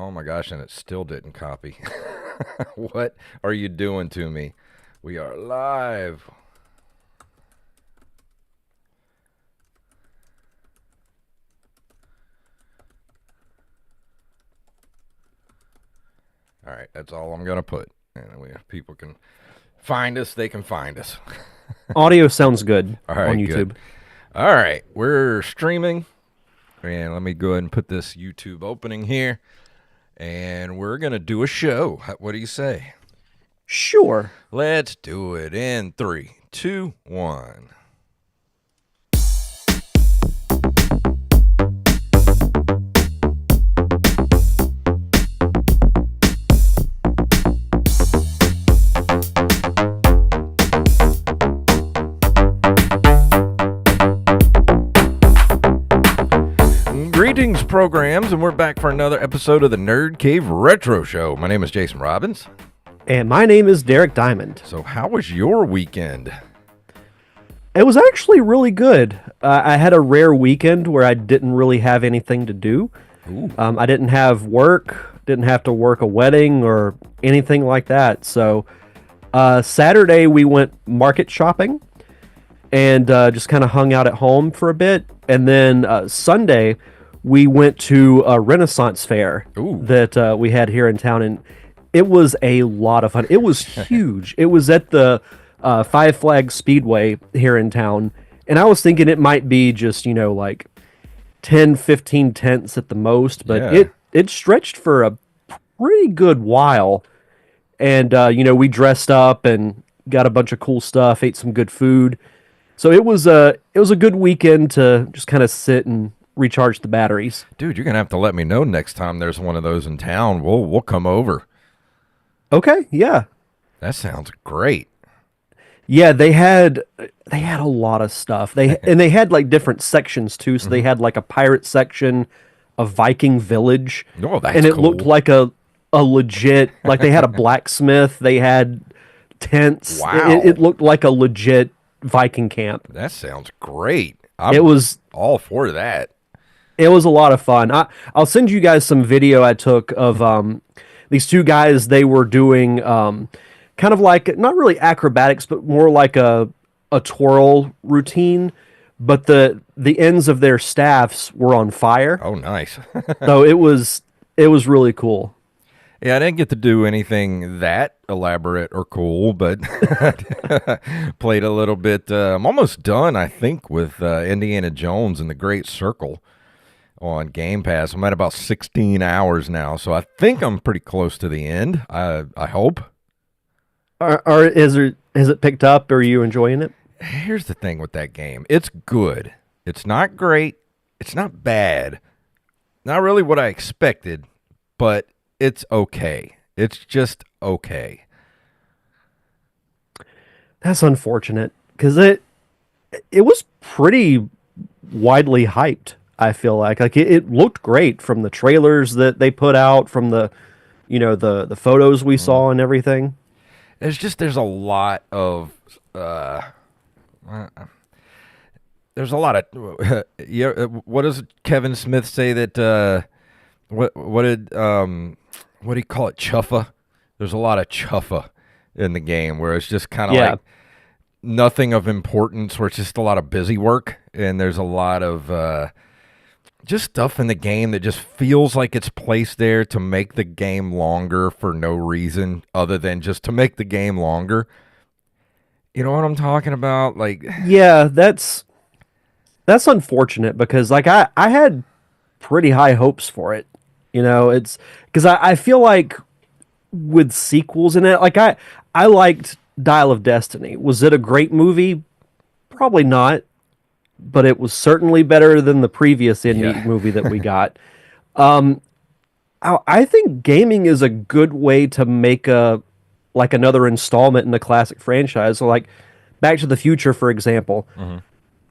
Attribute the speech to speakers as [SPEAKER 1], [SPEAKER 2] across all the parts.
[SPEAKER 1] Oh my gosh, and it still didn't copy. What are you doing to me? We are live. All right, that's all I'm going to put. And if people can find us, they can find us.
[SPEAKER 2] Audio sounds good
[SPEAKER 1] All right,
[SPEAKER 2] on YouTube.
[SPEAKER 1] good. All right, we're streaming. And let me go ahead and put this YouTube opening here. And we're going to do a show. What do you say?
[SPEAKER 2] Sure.
[SPEAKER 1] Let's do it in 3, 2, 1. Greetings, programs, and we're back for another episode of the Nerd Cave Retro Show. My name is Jason Robbins.
[SPEAKER 2] And my name is Derek Diamond.
[SPEAKER 1] So how was your weekend?
[SPEAKER 2] It was actually really good. I had a rare weekend where I didn't really have anything to do. I didn't have work, didn't have to work a wedding or anything like that. So Saturday we went market shopping and just kind of hung out at home for a bit. And then Sunday we went to a Renaissance fair that we had here in town, and it was a lot of fun. It was huge. It was at the Five Flags Speedway here in town, and I was thinking it might be just, like 10, 15 tents at the most, but it stretched for a pretty good while. And, we dressed up and got a bunch of cool stuff, ate some good food. So it was a good weekend to just kind of sit and recharge the batteries.
[SPEAKER 1] Dude, you're going to have to let me know next time there's one of those in town. We'll come over.
[SPEAKER 2] Okay, yeah.
[SPEAKER 1] That sounds great.
[SPEAKER 2] Yeah, they had a lot of stuff. They had like different sections too. So they had like a pirate section, a Viking village,
[SPEAKER 1] and
[SPEAKER 2] it looked like a legit, like they had a blacksmith. They had tents.
[SPEAKER 1] Wow,
[SPEAKER 2] it looked like a legit Viking camp.
[SPEAKER 1] That sounds great.
[SPEAKER 2] It was
[SPEAKER 1] all for that.
[SPEAKER 2] It was a lot of fun. I'll send you guys some video I took of these two guys. They were doing kind of like, not really acrobatics, but more like a twirl routine. But the ends of their staffs were on fire.
[SPEAKER 1] Oh, nice.
[SPEAKER 2] So it was really cool.
[SPEAKER 1] Yeah, I didn't get to do anything that elaborate or cool, but played a little bit. I'm almost done, I think, with Indiana Jones and the Great Circle on Game Pass. I'm at about 16 hours now, so I think I'm pretty close to the end. I hope.
[SPEAKER 2] Has it picked up? Are you enjoying it?
[SPEAKER 1] Here's the thing with that game. It's good. It's not great. It's not bad. Not really what I expected, but it's okay. It's just okay.
[SPEAKER 2] That's unfortunate, because it was pretty widely hyped. I feel like it looked great from the trailers that they put out, from the the photos we saw and everything.
[SPEAKER 1] There's a lot of there's a lot of what does Kevin Smith say that what did he call it, chuffa? There's a lot of chuffa in the game where it's just kind of like nothing of importance, where it's just a lot of busy work, and there's a lot of just stuff in the game that just feels like it's placed there to make the game longer for no reason other than just to make the game longer. You know what I'm talking about? Like,
[SPEAKER 2] yeah, that's unfortunate, because like I had pretty high hopes for it. It's because I feel like with sequels in it, like I liked Dial of Destiny. Was it a great movie? Probably not. But it was certainly better than the previous indie movie that we got. I think gaming is a good way to make another installment in the classic franchise. So like Back to the Future, for example.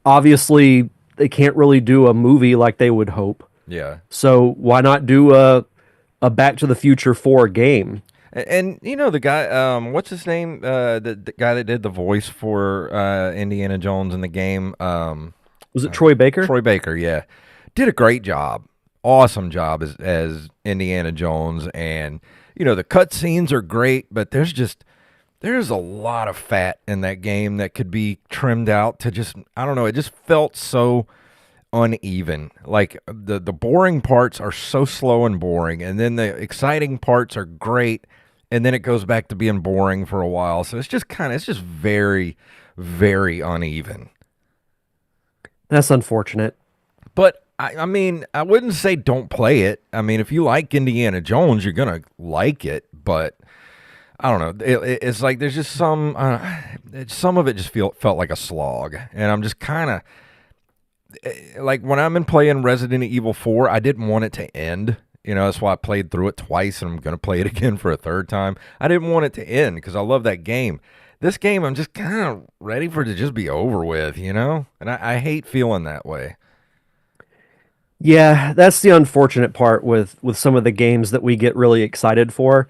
[SPEAKER 2] Obviously, they can't really do a movie like they would hope.
[SPEAKER 1] Yeah.
[SPEAKER 2] So why not do a Back to the Future 4 game?
[SPEAKER 1] And the guy, what's his name? The guy that did the voice for Indiana Jones in the game.
[SPEAKER 2] Was it Troy Baker?
[SPEAKER 1] Troy Baker, yeah. Did a great job. awesome job as Indiana Jones, and the cutscenes are great, but there's a lot of fat in that game that could be trimmed out to just, I don't know, it just felt so uneven. Like the boring parts are so slow and boring, and then the exciting parts are great, and then it goes back to being boring for a while. So it's just very, very uneven.
[SPEAKER 2] That's unfortunate.
[SPEAKER 1] But I mean, I wouldn't say don't play it. I mean, if you like Indiana Jones, you're gonna like it. But I don't know. It's like there's just some of it just felt like a slog, and I'm just kind of like when I'm in playing Resident Evil 4, I didn't want it to end. That's why I played through it twice, and I'm gonna play it again for a third time. I didn't want it to end because I love that game. This game, I'm just kind of ready for it to just be over with, and I hate feeling that way.
[SPEAKER 2] Yeah, that's the unfortunate part with some of the games that we get really excited for,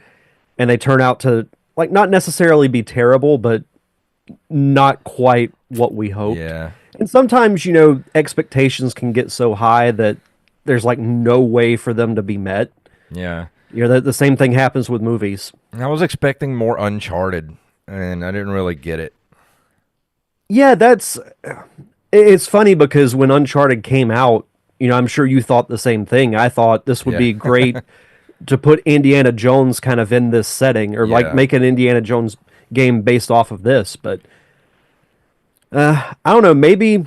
[SPEAKER 2] and they turn out to like not necessarily be terrible, but not quite what we hoped.
[SPEAKER 1] Yeah,
[SPEAKER 2] And sometimes, expectations can get so high that there's like no way for them to be met.
[SPEAKER 1] yeah.
[SPEAKER 2] The same thing happens with movies.
[SPEAKER 1] I was expecting more Uncharted, and I didn't really get it.
[SPEAKER 2] Yeah, it's funny because when Uncharted came out, I'm sure you thought the same thing. I thought this would
[SPEAKER 1] Yeah.
[SPEAKER 2] be great to put Indiana Jones kind of in this setting or like
[SPEAKER 1] Yeah.
[SPEAKER 2] make an Indiana Jones game based off of this, but I don't know, maybe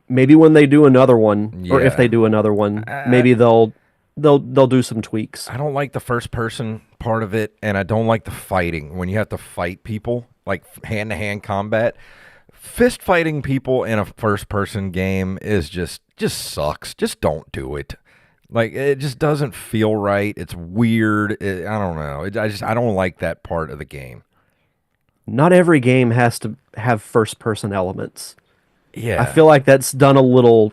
[SPEAKER 2] when they do another one or if
[SPEAKER 1] Yeah.
[SPEAKER 2] they do another one,
[SPEAKER 1] I,
[SPEAKER 2] maybe they'll do some tweaks.
[SPEAKER 1] I don't like the first person part of it, and I don't like the fighting when you have to fight people, like hand to hand combat. Fist fighting people in a first person game is just sucks. Just don't do it. Like it just doesn't feel right. It's weird. I don't know. I don't like that part of the game.
[SPEAKER 2] Not every game has to have first person elements. I
[SPEAKER 1] Yeah.
[SPEAKER 2] feel like that's done a little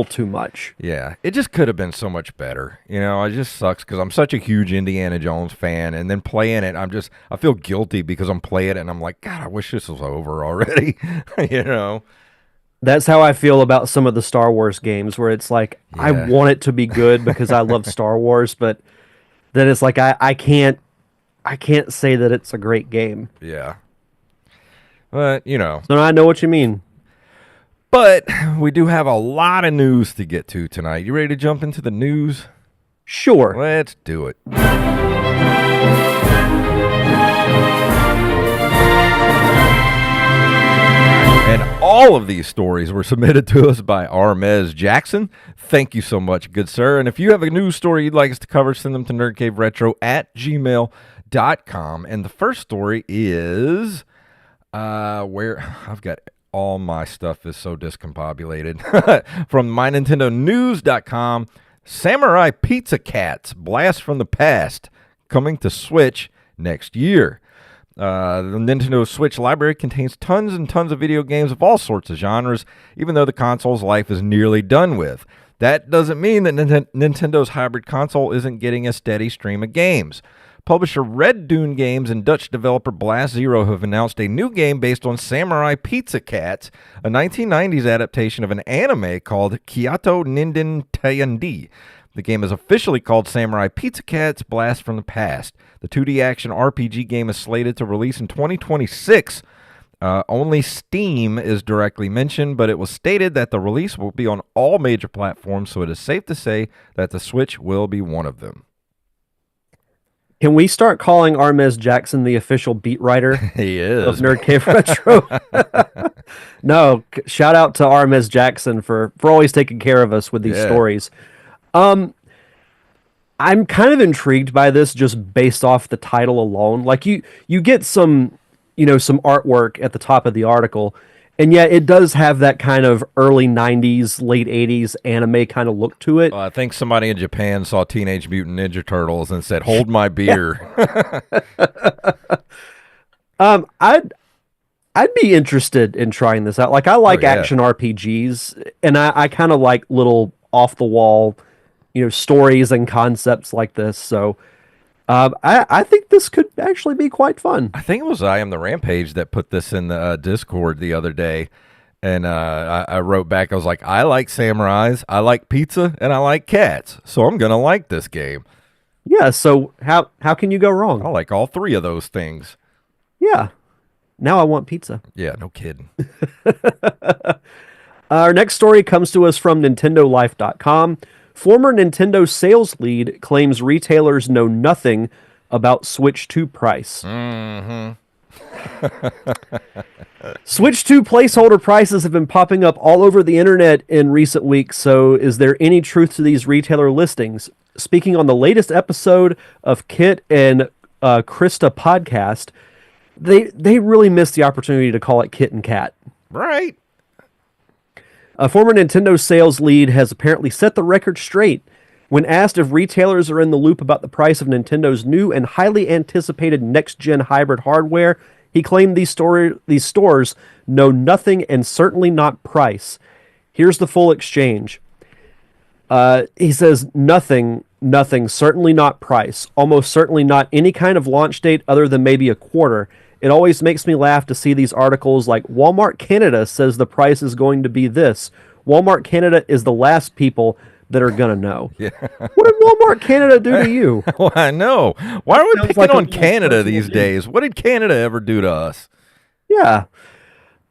[SPEAKER 2] too much.
[SPEAKER 1] Yeah, it just could have been so much better. It just sucks because I'm such a huge Indiana Jones fan, and then playing it, I feel guilty because I'm playing it, and I'm like, God, I wish this was over already. you know?
[SPEAKER 2] That's how I feel about some of the Star Wars games where it's like I
[SPEAKER 1] Yeah,
[SPEAKER 2] want it to be good because I love Star Wars, but then it's like I can't say that it's a great game.
[SPEAKER 1] yeah. But
[SPEAKER 2] So I know what you mean.
[SPEAKER 1] but we do have a lot of news to get to tonight. You ready to jump into the news?
[SPEAKER 2] Sure.
[SPEAKER 1] Let's do it. And all of these stories were submitted to us by Armez Jackson. Thank you so much, good sir. And if you have a news story you'd like us to cover, send them to nerdcaveretro@gmail.com. And the first story is where I've got all my stuff is so discombobulated. From mynintendonews.com, Samurai Pizza Cats, Blast from the Past, coming to Switch next year. The Nintendo Switch library contains tons and tons of video games of all sorts of genres, even though the console's life is nearly done with. That doesn't mean that Nintendo's hybrid console isn't getting a steady stream of games. Publisher Red Dune Games and Dutch developer Blast Zero have announced a new game based on Samurai Pizza Cats, a 1990s adaptation of an anime called Kyoto Ninden Tayandi. The game is officially called Samurai Pizza Cats Blast from the Past. The 2D action RPG game is slated to release in 2026. Only Steam is directly mentioned, but it was stated that the release will be on all major platforms, so it is safe to say that the Switch will be one of them.
[SPEAKER 2] Can we start calling Armez Jackson the official beat writer
[SPEAKER 1] He
[SPEAKER 2] of
[SPEAKER 1] is.
[SPEAKER 2] Nerd Cave Retro? No, shout out to Armez Jackson for always taking care of us with these
[SPEAKER 1] Yeah.
[SPEAKER 2] stories. I'm kind of intrigued by this just based off the title alone. Like you get some some artwork at the top of the article, and yet it does have that kind of early 90s, late 80s anime kind of look to it.
[SPEAKER 1] I think somebody in Japan saw Teenage Mutant Ninja Turtles and said, "Hold my beer."
[SPEAKER 2] I'd be interested in trying this out. Like I like
[SPEAKER 1] yeah.
[SPEAKER 2] action RPGs, and I kind of like little off the wall, stories and concepts like this. So I think this could actually be quite fun.
[SPEAKER 1] I think it was I Am the Rampage that put this in the Discord the other day. And I wrote back, I was like, I like samurais, I like pizza, and I like cats. So I'm going to like this game.
[SPEAKER 2] Yeah, so how can you go
[SPEAKER 1] I
[SPEAKER 2] wrong?
[SPEAKER 1] like all three of those things.
[SPEAKER 2] Yeah. Now I want pizza.
[SPEAKER 1] Yeah, no kidding.
[SPEAKER 2] Our next story comes to us from NintendoLife.com. Former Nintendo sales lead claims retailers know nothing about Switch 2 price.
[SPEAKER 1] Mm-hmm.
[SPEAKER 2] Switch 2 placeholder prices have been popping up all over the internet in recent weeks, so is there any truth to these retailer listings? Speaking on the latest episode of Kit and Krista podcast, they really missed the opportunity to call it Kit and Cat.
[SPEAKER 1] Right.
[SPEAKER 2] A former Nintendo sales lead has apparently set the record straight. When asked if retailers are in the loop about the price of Nintendo's new and highly anticipated next-gen hybrid hardware, he claimed these stores know nothing and certainly not price. Here's the full exchange. He says nothing, certainly not price, almost certainly not any kind of launch date other than maybe a quarter. It always makes me laugh to see these articles like Walmart Canada says the price is going to be this. Walmart Canada is the last people that are going to know. Yeah. What did Walmart Canada do to you?
[SPEAKER 1] Well, I know. Why are we
[SPEAKER 2] Sounds
[SPEAKER 1] picking
[SPEAKER 2] like
[SPEAKER 1] on
[SPEAKER 2] a
[SPEAKER 1] Canada
[SPEAKER 2] personal
[SPEAKER 1] these
[SPEAKER 2] thing.
[SPEAKER 1] days? What did Canada ever do to us?
[SPEAKER 2] Yeah.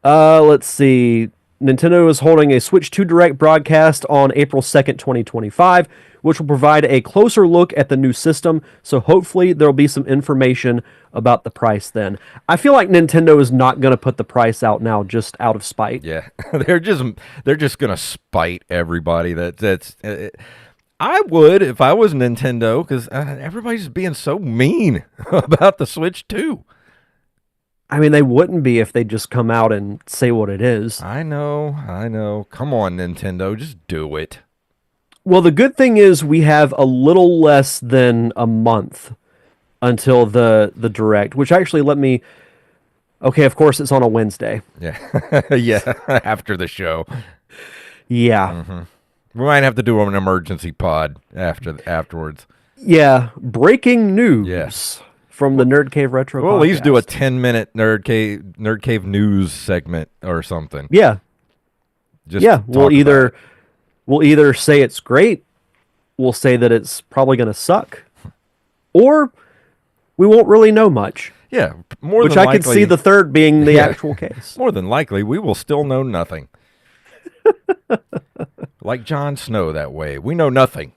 [SPEAKER 2] Let's see. Nintendo is holding a Switch 2 Direct broadcast on April 2nd, 2025, which will provide a closer look at the new system, so hopefully there'll be some information about the price then. I feel like Nintendo is not going to put the price out now just out of spite.
[SPEAKER 1] Yeah, they're just gonna spite everybody. I would if I was Nintendo, because everybody's being so mean about the Switch 2.
[SPEAKER 2] I mean, they wouldn't be if they just come out and say what it is.
[SPEAKER 1] I know. Come on, Nintendo, just do it.
[SPEAKER 2] Well, the good thing is we have a little less than a month until the Direct, which actually let me... Okay, of course, it's on a Wednesday.
[SPEAKER 1] Yeah, yeah. After the show,
[SPEAKER 2] Yeah.
[SPEAKER 1] we might have to do an emergency pod afterwards.
[SPEAKER 2] Yeah. Breaking news
[SPEAKER 1] Yes.
[SPEAKER 2] from the Nerd Cave Retro
[SPEAKER 1] We'll at least do a
[SPEAKER 2] podcast.
[SPEAKER 1] 10-minute Nerd Cave news segment or something.
[SPEAKER 2] Yeah.
[SPEAKER 1] Just
[SPEAKER 2] Yeah.
[SPEAKER 1] talk about it.
[SPEAKER 2] We'll either say it's great, we'll say that it's probably going to suck, or we won't really know much.
[SPEAKER 1] Yeah, more
[SPEAKER 2] Which
[SPEAKER 1] than
[SPEAKER 2] I could
[SPEAKER 1] likely,
[SPEAKER 2] see the third being the
[SPEAKER 1] Yeah.
[SPEAKER 2] actual case.
[SPEAKER 1] more than likely, we will still know nothing. Like Jon Snow that way. We know nothing.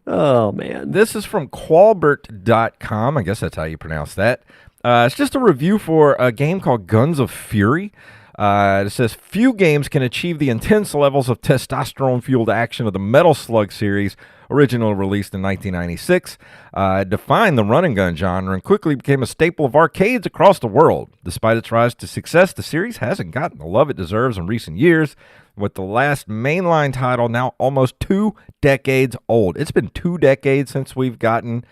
[SPEAKER 2] Oh, man.
[SPEAKER 1] This is from Qualbert.com. I guess that's how you pronounce that. It's just a review for a game called Guns of Fury. It says, few games can achieve the intense levels of testosterone-fueled action of the Metal Slug series, originally released in 1996. It defined the run-and-gun genre and quickly became a staple of arcades across the world. Despite its rise to success, the series hasn't gotten the love it deserves in recent years, with the last mainline title now almost 2 decades old. It's been 2 decades since we've gotten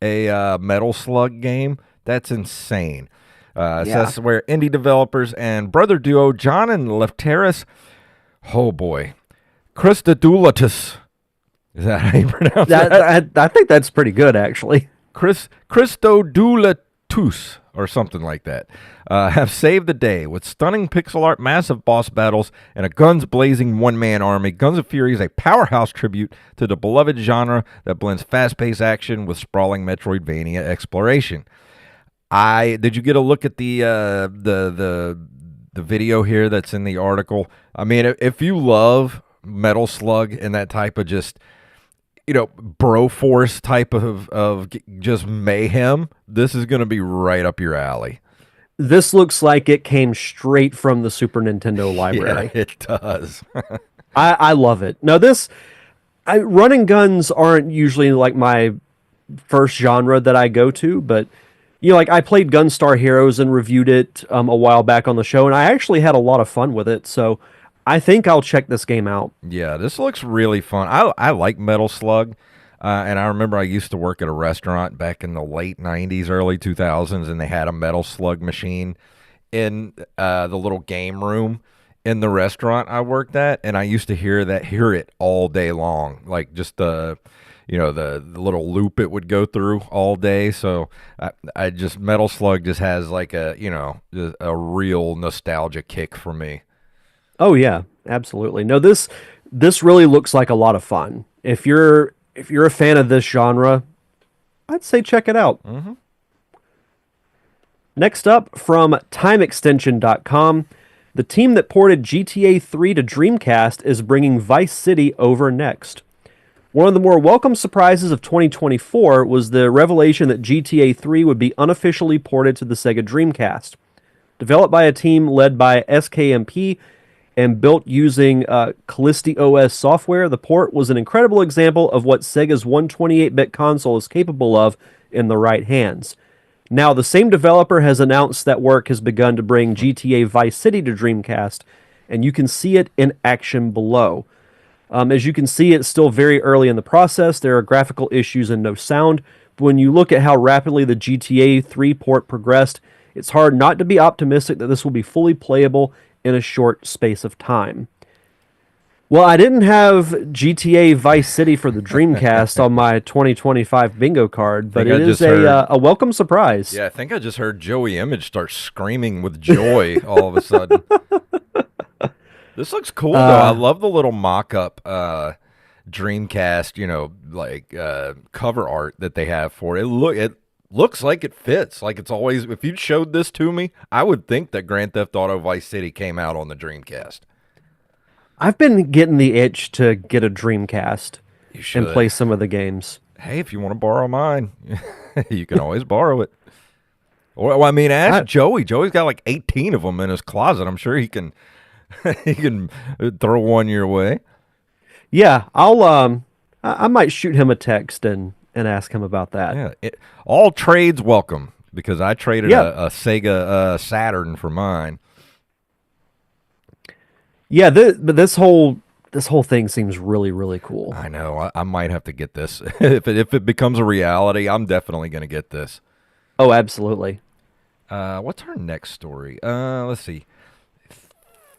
[SPEAKER 1] a Metal Slug game. That's insane. So that's where indie developers and brother duo John and Lefteris, oh boy, Christodoulatus. Is that how you pronounce that?
[SPEAKER 2] I think that's pretty good, actually.
[SPEAKER 1] Christodoulatus, or something like that, have saved the day with stunning pixel art, massive boss battles, and a guns-blazing one-man army. Guns of Fury is a powerhouse tribute to the beloved genre that blends fast-paced action with sprawling Metroidvania exploration. Did you get a look at the video here that's in the article? I mean, if you love Metal Slug and that type of just, Broforce type of just mayhem, this is going to be right up your alley.
[SPEAKER 2] This looks like it came straight from the Super Nintendo library.
[SPEAKER 1] Yeah, it does.
[SPEAKER 2] I love it. Now, run and guns aren't usually like my first genre that I go to, but I played Gunstar Heroes and reviewed it a while back on the show, and I actually had a lot of fun with it. So I think I'll check this game out.
[SPEAKER 1] Yeah, this looks really fun. I like Metal Slug, and I remember I used to work at a restaurant back in the late 90s, early 2000s, and they had a Metal Slug machine in the little game room in the restaurant I worked at, and I used to hear it all day long, like just the little loop it would go through all day. So I just Metal Slug just has like a real nostalgia kick for me.
[SPEAKER 2] Oh yeah, absolutely. No, this really looks like a lot of fun. If you're a fan of this genre, I'd say check it out.
[SPEAKER 1] Mm-hmm.
[SPEAKER 2] Next up, from TimeExtension.com, the team that ported GTA 3 to Dreamcast is bringing Vice City over next. One of the more welcome surprises of 2024 was the revelation that GTA 3 would be unofficially ported to the Sega Dreamcast. Developed by a team led by SKMP and built using Callisti OS software, the port was an incredible example of what Sega's 128-bit console is capable of in the right hands. Now, the same developer has announced that work has begun to bring GTA Vice City to Dreamcast, and you can see it in action below. As you can see, it's still very early in the process. There are graphical issues and no sound. But when you look at how rapidly the GTA 3 port progressed, it's hard not to be optimistic that this will be fully playable in a short space of time. Well, I didn't have GTA Vice City for the Dreamcast on my 2025 bingo card, but
[SPEAKER 1] think
[SPEAKER 2] it
[SPEAKER 1] I
[SPEAKER 2] is
[SPEAKER 1] just heard.
[SPEAKER 2] a welcome surprise.
[SPEAKER 1] Yeah, I think I just heard Joey Image start screaming with joy all of a sudden. This looks cool though. I
[SPEAKER 2] Uh,
[SPEAKER 1] love the little mock-up Dreamcast, cover art that they have for it. It looks like it fits. Like it's always. If you showed this to me, I would think that Grand Theft Auto Vice City came out on the Dreamcast.
[SPEAKER 2] I've been getting the itch to get a Dreamcast
[SPEAKER 1] You
[SPEAKER 2] and play
[SPEAKER 1] should.
[SPEAKER 2] some of the games.
[SPEAKER 1] Hey, if you want to borrow mine, you can always borrow it. Well, I mean, ask
[SPEAKER 2] I,
[SPEAKER 1] Joey. Joey's got like 18 of them in his closet. I'm sure he can he can throw one your way.
[SPEAKER 2] yeah, I might shoot him a text and ask him about that.
[SPEAKER 1] Yeah, all trades welcome because I traded
[SPEAKER 2] Yeah,
[SPEAKER 1] a Sega Saturn for mine.
[SPEAKER 2] yeah. But this whole thing seems really really cool.
[SPEAKER 1] I know. I might have to get this if it becomes a reality. I'm definitely going to get this.
[SPEAKER 2] Oh, absolutely.
[SPEAKER 1] What's our next story? Let's see.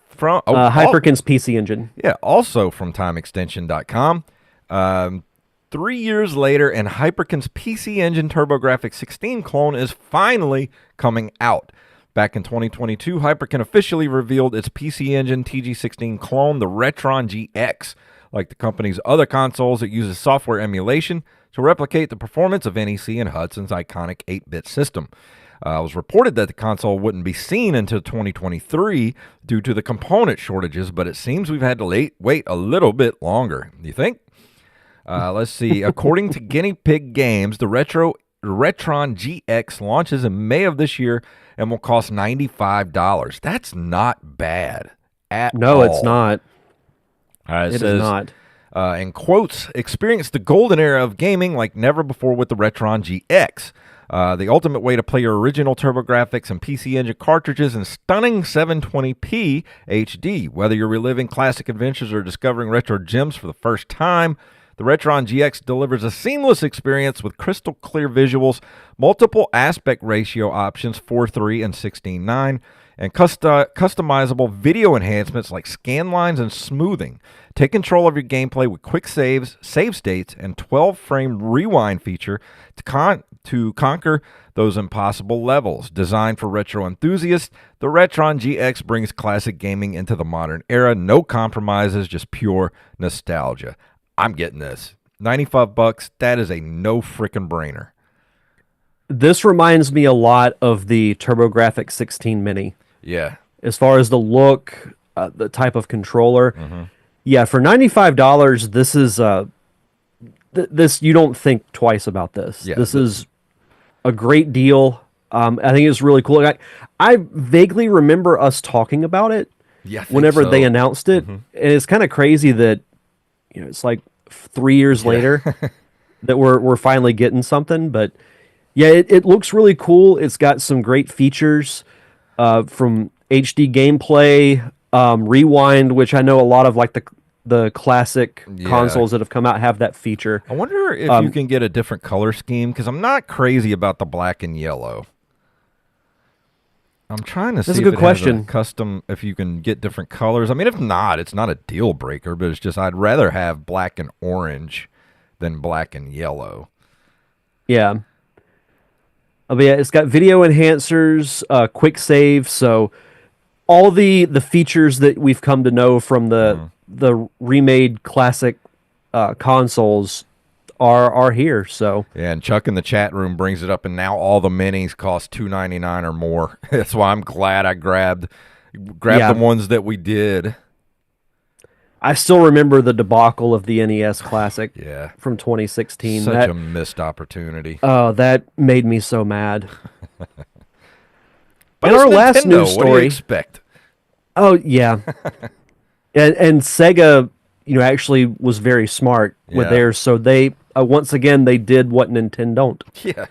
[SPEAKER 1] From oh,
[SPEAKER 2] Hyperkin's PC Engine.
[SPEAKER 1] yeah, also from TimeExtension.com. Um, 3 years later, and Hyperkin's PC Engine TurboGrafx 16 clone is finally coming out. Back in 2022, Hyperkin officially revealed its PC Engine TG16 clone, the Retron GX. Like the company's other consoles, it uses software emulation to replicate the performance of NEC and Hudson's iconic 8-bit system. It was reported that the console wouldn't be seen until 2023 due to the component shortages, but it seems we've had to wait a little bit longer. Do you think? Let's see. According to Guinea Pig Games, the Retron GX launches in May of this year and will cost $95. That's not bad at
[SPEAKER 2] No, it's
[SPEAKER 1] all.
[SPEAKER 2] not.
[SPEAKER 1] It
[SPEAKER 2] It is
[SPEAKER 1] says,
[SPEAKER 2] not.
[SPEAKER 1] in quotes, experience the golden era of gaming like never before with the Retron GX. The ultimate way to play your original TurboGrafx and PC Engine cartridges in stunning 720p HD. Whether you're reliving classic adventures or discovering retro gems for the first time, the Retron GX delivers a seamless experience with crystal clear visuals, multiple aspect ratio options 4:3 and 16:9, and customizable video enhancements like scan lines and smoothing. Take control of your gameplay with quick saves, save states, and 12-frame rewind feature to conquer those impossible levels. Designed for retro enthusiasts, the Retron GX brings classic gaming into the modern era. No compromises, just pure nostalgia. I'm getting this. $95, that is a no freaking brainer.
[SPEAKER 2] This reminds me a lot of the TurboGrafx 16 Mini
[SPEAKER 1] Yeah.
[SPEAKER 2] as far as the look, the type of controller.
[SPEAKER 1] Mm-hmm.
[SPEAKER 2] Yeah, for $95, this is this you don't think twice about this.
[SPEAKER 1] Yeah.
[SPEAKER 2] This is a great deal. I think it's really cool. I vaguely remember us talking about it
[SPEAKER 1] Yeah, I think
[SPEAKER 2] whenever they
[SPEAKER 1] so.
[SPEAKER 2] announced it, and it's kind of crazy that it's like 3 years later that we're finally getting something. But yeah, it looks really cool. It's got some great features from HD gameplay, rewind, which I know a lot of like the classic
[SPEAKER 1] Yeah.
[SPEAKER 2] consoles that have come out have that feature.
[SPEAKER 1] I wonder if you can get a different color scheme because I'm not crazy about the black and yellow. I'm trying to see
[SPEAKER 2] That's a
[SPEAKER 1] if
[SPEAKER 2] good
[SPEAKER 1] it has a
[SPEAKER 2] question.
[SPEAKER 1] custom, if you can get different colors. I mean, if not, it's not a deal breaker, but it's just I'd rather have black and orange than black and yellow.
[SPEAKER 2] Yeah. But yeah, it's got video enhancers, quick save. So all the features that we've come to know from
[SPEAKER 1] Mhm.
[SPEAKER 2] the remade classic consoles are here. So
[SPEAKER 1] Yeah, and Chuck in the chat room brings it up, and now all the minis cost $2.99 or more. That's why I'm glad I grabbed the
[SPEAKER 2] yeah,
[SPEAKER 1] ones that we did.
[SPEAKER 2] I still remember the debacle of the NES Classic
[SPEAKER 1] Yeah,
[SPEAKER 2] from 2016.
[SPEAKER 1] such a missed opportunity.
[SPEAKER 2] That made me so mad.
[SPEAKER 1] But
[SPEAKER 2] And
[SPEAKER 1] it's
[SPEAKER 2] our last news
[SPEAKER 1] Nintendo. What do you
[SPEAKER 2] story.
[SPEAKER 1] expect?
[SPEAKER 2] Oh yeah, and Sega, actually was very smart with
[SPEAKER 1] Yeah,
[SPEAKER 2] theirs. So they once again they did what Nintendo don't.
[SPEAKER 1] yeah.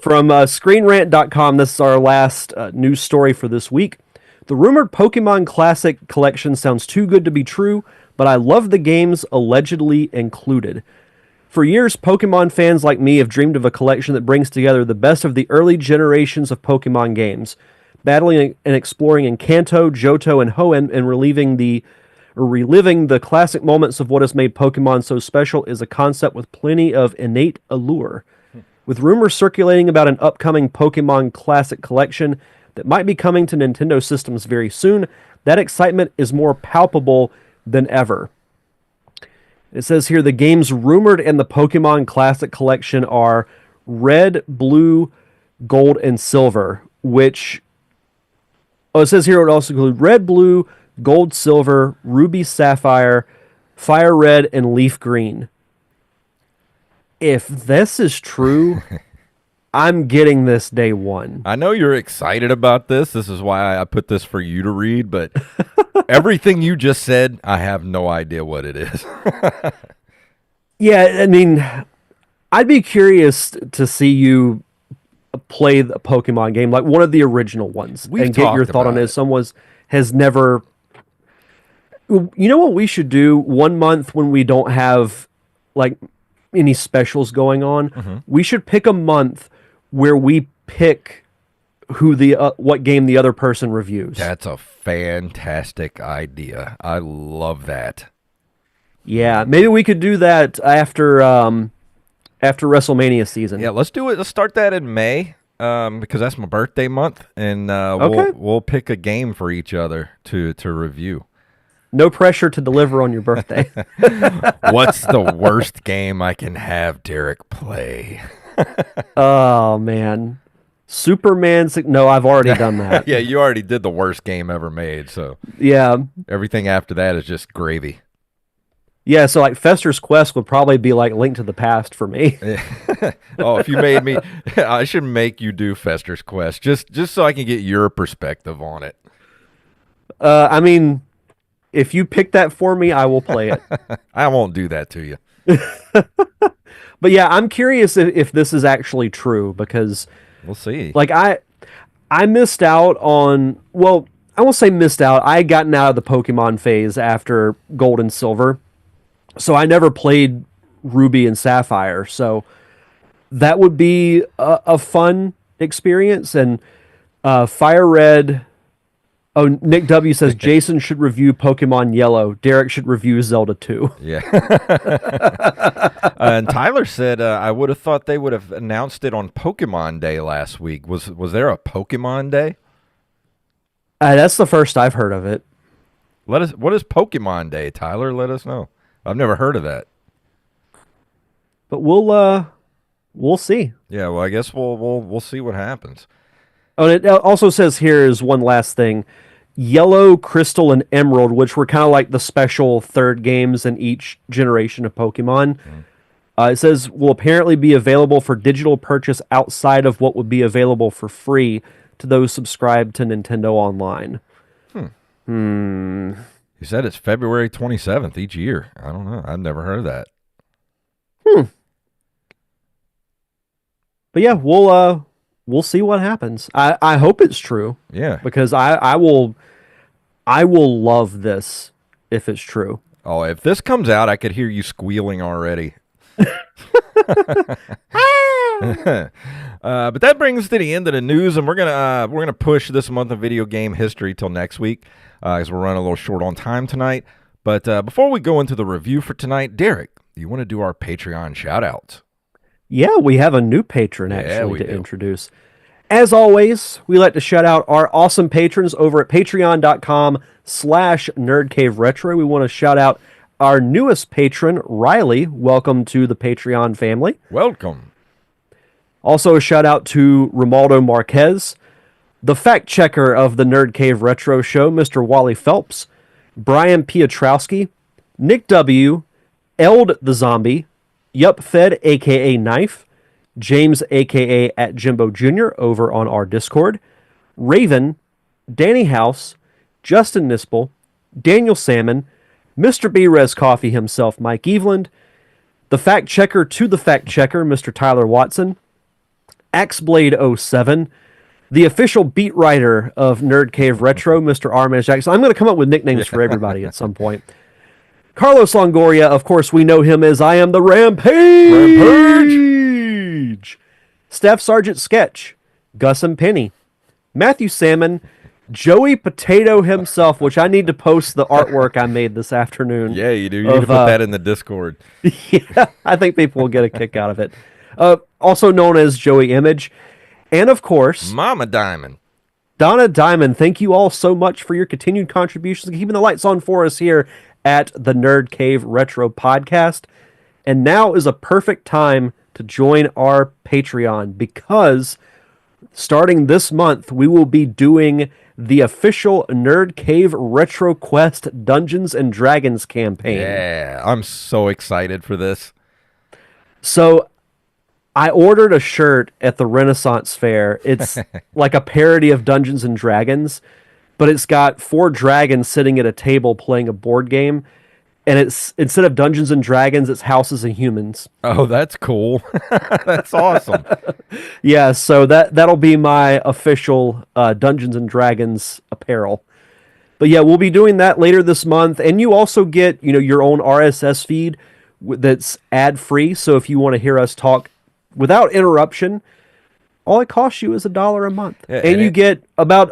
[SPEAKER 2] From ScreenRant.com, this is our last news story for this week. The rumored Pokemon Classic collection sounds too good to be true, but I love the games allegedly included. For years, Pokemon fans like me have dreamed of a collection that brings together the best of the early generations of Pokemon games, battling and exploring in Kanto, Johto, and Hoenn, and reliving the classic moments of what has made Pokemon so special is a concept with plenty of innate allure. With rumors circulating about an upcoming Pokemon Classic collection that might be coming to Nintendo systems very soon, that excitement is more palpable than ever. It says here the games rumored in the Pokemon Classic collection are Red, Blue, Gold, and Silver, which. Oh, it says here it would also include Red, Blue, Gold, Silver, Ruby, Sapphire, Fire Red, and Leaf Green. If this is true, I'm getting this day one.
[SPEAKER 1] I know you're excited about this. This is why I put this for you to read, but everything you just said, I have no idea what it is.
[SPEAKER 2] Yeah, I mean, I'd be curious to see you play the Pokemon game, like one of the original ones,
[SPEAKER 1] We've
[SPEAKER 2] and get your
[SPEAKER 1] talked
[SPEAKER 2] thought on
[SPEAKER 1] about
[SPEAKER 2] it.
[SPEAKER 1] it.
[SPEAKER 2] Someone has never. You know what we should do one month when we don't have like any specials going on?
[SPEAKER 1] Mm-hmm.
[SPEAKER 2] We should pick a month where we pick who the what game the other person reviews.
[SPEAKER 1] That's a fantastic idea. I love that.
[SPEAKER 2] Yeah, maybe we could do that after WrestleMania season.
[SPEAKER 1] Yeah, let's do it. Let's start that in May, because that's my birthday month, and
[SPEAKER 2] Okay.
[SPEAKER 1] we'll pick a game for each other to review.
[SPEAKER 2] No pressure to deliver on your birthday.
[SPEAKER 1] What's the worst game I can have Derek play?
[SPEAKER 2] Oh man, Superman. No, I've already done that.
[SPEAKER 1] Yeah, you already did the worst game ever made, so
[SPEAKER 2] Yeah,
[SPEAKER 1] everything after that is just gravy.
[SPEAKER 2] yeah. So like Fester's Quest would probably be like Link to the Past for me.
[SPEAKER 1] Oh, if you made me, I should make you do Fester's Quest just so I can get your perspective on it.
[SPEAKER 2] I mean, if you pick that for me, I will play it.
[SPEAKER 1] I won't do that to you.
[SPEAKER 2] But yeah, I'm curious if this is actually true because
[SPEAKER 1] We'll see.
[SPEAKER 2] like I missed out on, well, I won't say missed out. I had gotten out of the Pokemon phase after Gold and Silver. So I never played Ruby and Sapphire. So that would be a fun experience. And Fire Red. Oh, Nick W says Jason should review Pokemon Yellow. Derek should review Zelda 2.
[SPEAKER 1] Yeah. And Tyler said, I would have thought they would have announced it on Pokemon Day last week. Was there a Pokemon Day?
[SPEAKER 2] That's the first I've heard of it.
[SPEAKER 1] What is Pokemon Day, Tyler? Let us know. I've never heard of that.
[SPEAKER 2] But we'll see.
[SPEAKER 1] Yeah, well, I guess we'll see what happens.
[SPEAKER 2] Oh, and it also says here is one last thing. Yellow, Crystal, and Emerald, which were kind of like the special third games in each generation of Pokemon. It says will apparently be available for digital purchase outside of what would be available for free to those subscribed to Nintendo Online.
[SPEAKER 1] He said it's February 27th each year. I don't know. I've never heard of that.
[SPEAKER 2] But yeah, we'll see what happens. I hope it's true
[SPEAKER 1] Yeah.
[SPEAKER 2] because I will love this if it's true.
[SPEAKER 1] Oh, if this comes out, I could hear you squealing already. But that brings us to the end of the news, and we're gonna push this month of video game history till next week, because we're running a little short on time tonight. But before we go into the review for tonight, Derek, you want to do our Patreon shout outs?
[SPEAKER 2] Yeah, we have a new patron
[SPEAKER 1] Yeah,
[SPEAKER 2] actually
[SPEAKER 1] we
[SPEAKER 2] to
[SPEAKER 1] do.
[SPEAKER 2] introduce. As always, we like to shout out our awesome patrons over at patreon.com/nerdcaveretro. We want to shout out our newest patron, Riley. Welcome to the Patreon family.
[SPEAKER 1] Welcome.
[SPEAKER 2] Also, a shout out to Romaldo Marquez, the fact checker of the Nerd Cave Retro Show, Mr. Wally Phelps, Brian Piotrowski, Nick W., Eld the Zombie, Yup Fed, aka Knife, James, aka at Jimbo Jr. over on our Discord, Raven, Danny House, Justin Nispel, Daniel Salmon, Mr. B-Res Coffee himself, Mike Eveland, the fact checker to the fact checker, Mr. Tyler Watson, Axeblade07, the official beat writer of Nerd Cave Retro, Mr. Armish Jackson. I'm going to come up with nicknames for everybody at some point. Carlos Longoria, of course, we know him as I Am the Rampage. Staff Sergeant Sketch, Gus and Penny, Matthew Salmon, Joey Potato himself, which I need to post the artwork I made this afternoon.
[SPEAKER 1] Yeah, you do. You need to put that in the Discord.
[SPEAKER 2] Yeah, I think people will get a kick out of it. Also known as Joey Image. And of course,
[SPEAKER 1] Mama Diamond.
[SPEAKER 2] Donna Diamond, thank you all so much for your continued contributions and keeping the lights on for us here at the Nerd Cave Retro Podcast. And now is a perfect time to join our Patreon because starting this month, we will be doing the official Nerd Cave Retro Quest Dungeons and Dragons campaign.
[SPEAKER 1] Yeah, I'm so excited for this.
[SPEAKER 2] So I ordered a shirt at the Renaissance Fair. It's like a parody of Dungeons and Dragons, but it's got 4 dragons sitting at a table playing a board game. And it's instead of Dungeons and Dragons, it's Houses of Humans.
[SPEAKER 1] Oh, that's cool. That's awesome.
[SPEAKER 2] Yeah, so that'll be my official Dungeons and Dragons apparel. But yeah, we'll be doing that later this month, and you also get your own RSS feed that's ad free. So if you want to hear us talk without interruption, all it costs you is $1 a month,
[SPEAKER 1] yeah,
[SPEAKER 2] and you get about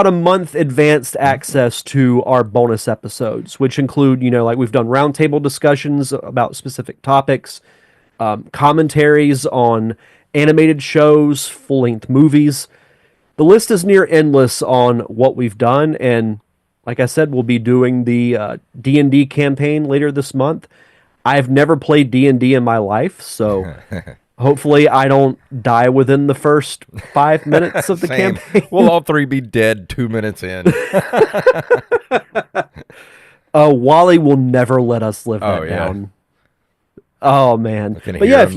[SPEAKER 2] a month advanced access to our bonus episodes, which include like we've done roundtable discussions about specific topics, commentaries on animated shows, full-length movies. The list is near endless on what we've done, and like I said, we'll be doing the D&D campaign later this month. I've never played D&D in my life, so hopefully I don't die within the first 5 minutes of the campaign.
[SPEAKER 1] We'll all 3 be dead 2 minutes in.
[SPEAKER 2] Wally will never let us live that down. Oh man. But yeah, if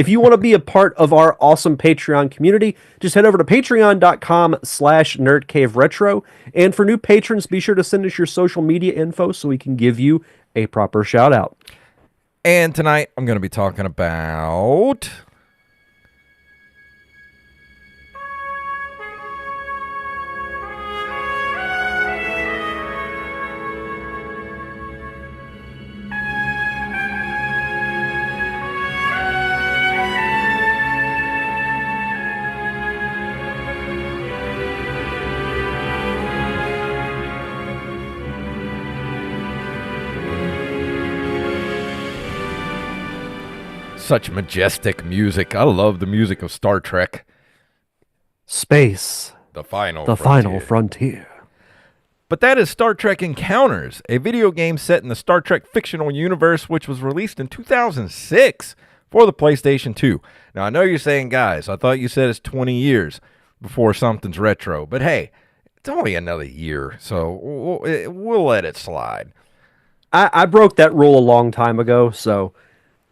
[SPEAKER 2] you want to be a part of our awesome Patreon community, just head over to patreon.com/nerdcaveretro. And for new patrons, be sure to send us your social media info so we can give you a proper shout out.
[SPEAKER 1] And tonight I'm going to be talking about such majestic music. I love the music of Star Trek.
[SPEAKER 2] Space.
[SPEAKER 1] The final
[SPEAKER 2] frontier.
[SPEAKER 1] But that is Star Trek Encounters, a video game set in the Star Trek fictional universe, which was released in 2006 for the PlayStation 2. Now, I know you're saying, guys, I thought you said it's 20 years before something's retro. But hey, it's only another year, so we'll let it slide.
[SPEAKER 2] I broke that rule a long time ago, so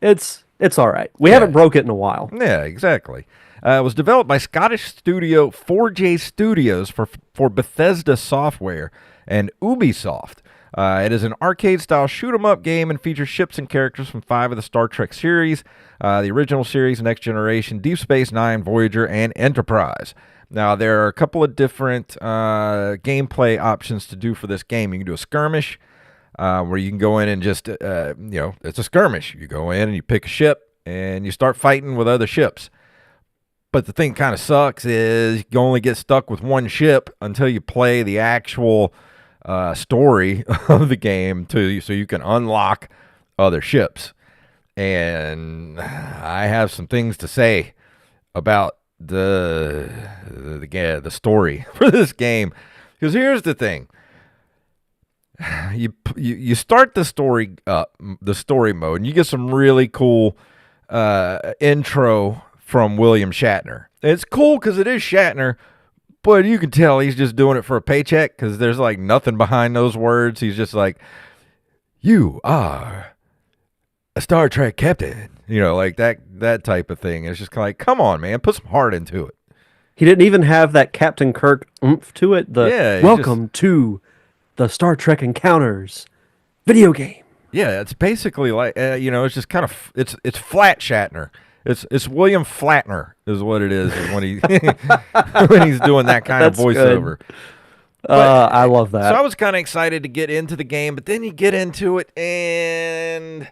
[SPEAKER 2] it's all right. We haven't broke it in a while.
[SPEAKER 1] Yeah, exactly. It was developed by Scottish studio 4J Studios for Bethesda Software and Ubisoft. It is an arcade-style shoot-'em-up game and features ships and characters from 5 of the Star Trek series, the original series, Next Generation, Deep Space Nine, Voyager, and Enterprise. Now, there are a couple of different gameplay options to do for this game. You can do a skirmish, where you can go in and just, it's a skirmish. You go in and you pick a ship and you start fighting with other ships. But the thing kind of sucks is you only get stuck with one ship until you play the actual story of the game so you can unlock other ships. And I have some things to say about the story for this game. Because here's the thing. You start the story mode, and you get some really cool intro from William Shatner. It's cool because it is Shatner, but you can tell he's just doing it for a paycheck because there's like nothing behind those words. He's just like, "You are a Star Trek captain," like that type of thing. It's just kind of like, come on, man, put some heart into it.
[SPEAKER 2] He didn't even have that Captain Kirk oomph to it. The
[SPEAKER 1] Yeah,
[SPEAKER 2] welcome to the Star Trek Encounters video game.
[SPEAKER 1] yeah, it's basically like it's just kind of it's flat Shatner. It's William Flatner is what it is when he when he's doing that kind of
[SPEAKER 2] That's
[SPEAKER 1] voiceover.
[SPEAKER 2] good.
[SPEAKER 1] But
[SPEAKER 2] I love
[SPEAKER 1] so
[SPEAKER 2] that.
[SPEAKER 1] I was kind of excited to get into the game, but then you get into it and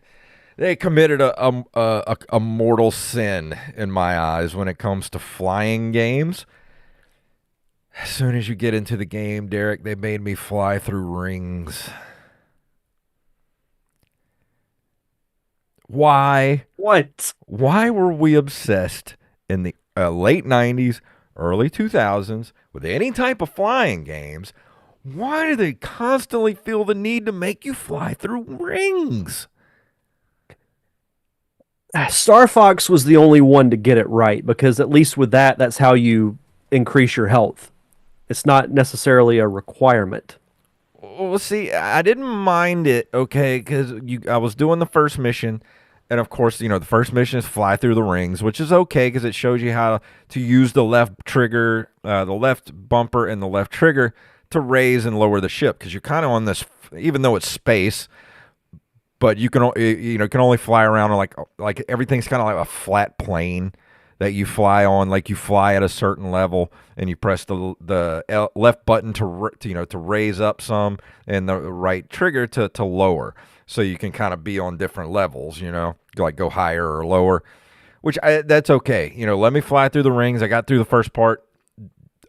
[SPEAKER 1] they committed a mortal sin in my eyes when it comes to flying games. As soon as you get into the game, Derek, they made me fly through rings. Why?
[SPEAKER 2] What?
[SPEAKER 1] Why were we obsessed in the late 90s, early 2000s with any type of flying games? Why do they constantly feel the need to make you fly through rings?
[SPEAKER 2] Star Fox was the only one to get it right because at least with that, that's how you increase your health. It's not necessarily a requirement.
[SPEAKER 1] Well, see, I didn't mind it, okay, because I was doing the first mission, and of course, the first mission is fly through the rings, which is okay because it shows you how to use the left trigger, the left bumper, and the left trigger to raise and lower the ship because you're kind of on this, even though it's space, but you can only fly around on like everything's kind of like a flat plane that you fly on, like you fly at a certain level and you press the left button to raise up some and the right trigger to lower, so you can kind of be on different levels, like go higher or lower, which that's okay. Let me fly through the rings. I got through the first part.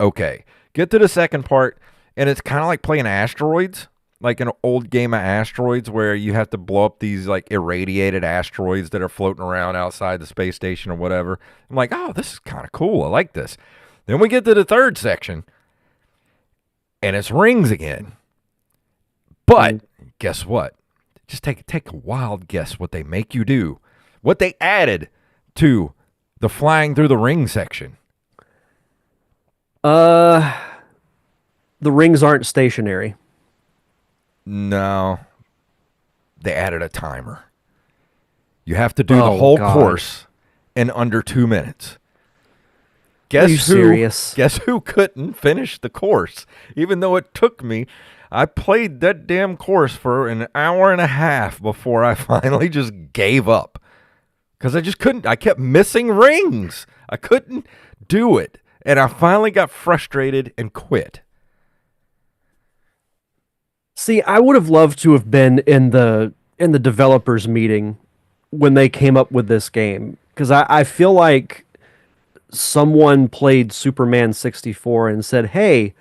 [SPEAKER 1] Okay, get to the second part, and it's kind of like playing asteroids, like an old game of asteroids where you have to blow up these like irradiated asteroids that are floating around outside the space station or whatever. I'm like, oh, this is kind of cool. I like this. Then we get to the third section, and it's rings again. But guess what? Just take a wild guess what they make you do. What they added to the flying through the ring section.
[SPEAKER 2] The rings aren't stationary.
[SPEAKER 1] No, they added a timer. You have to do the
[SPEAKER 2] Oh,
[SPEAKER 1] whole
[SPEAKER 2] God.
[SPEAKER 1] course in under 2 minutes.
[SPEAKER 2] Are you serious?
[SPEAKER 1] Guess who couldn't finish the course? Even though it took me, I played that damn course for an hour and a half before I finally just gave up. Because I just couldn't. I kept missing rings. I couldn't do it. And I finally got frustrated and quit.
[SPEAKER 2] See, I would have loved to have been in the developers meeting when they came up with this game because I feel like someone played Superman 64 and said, "Hey,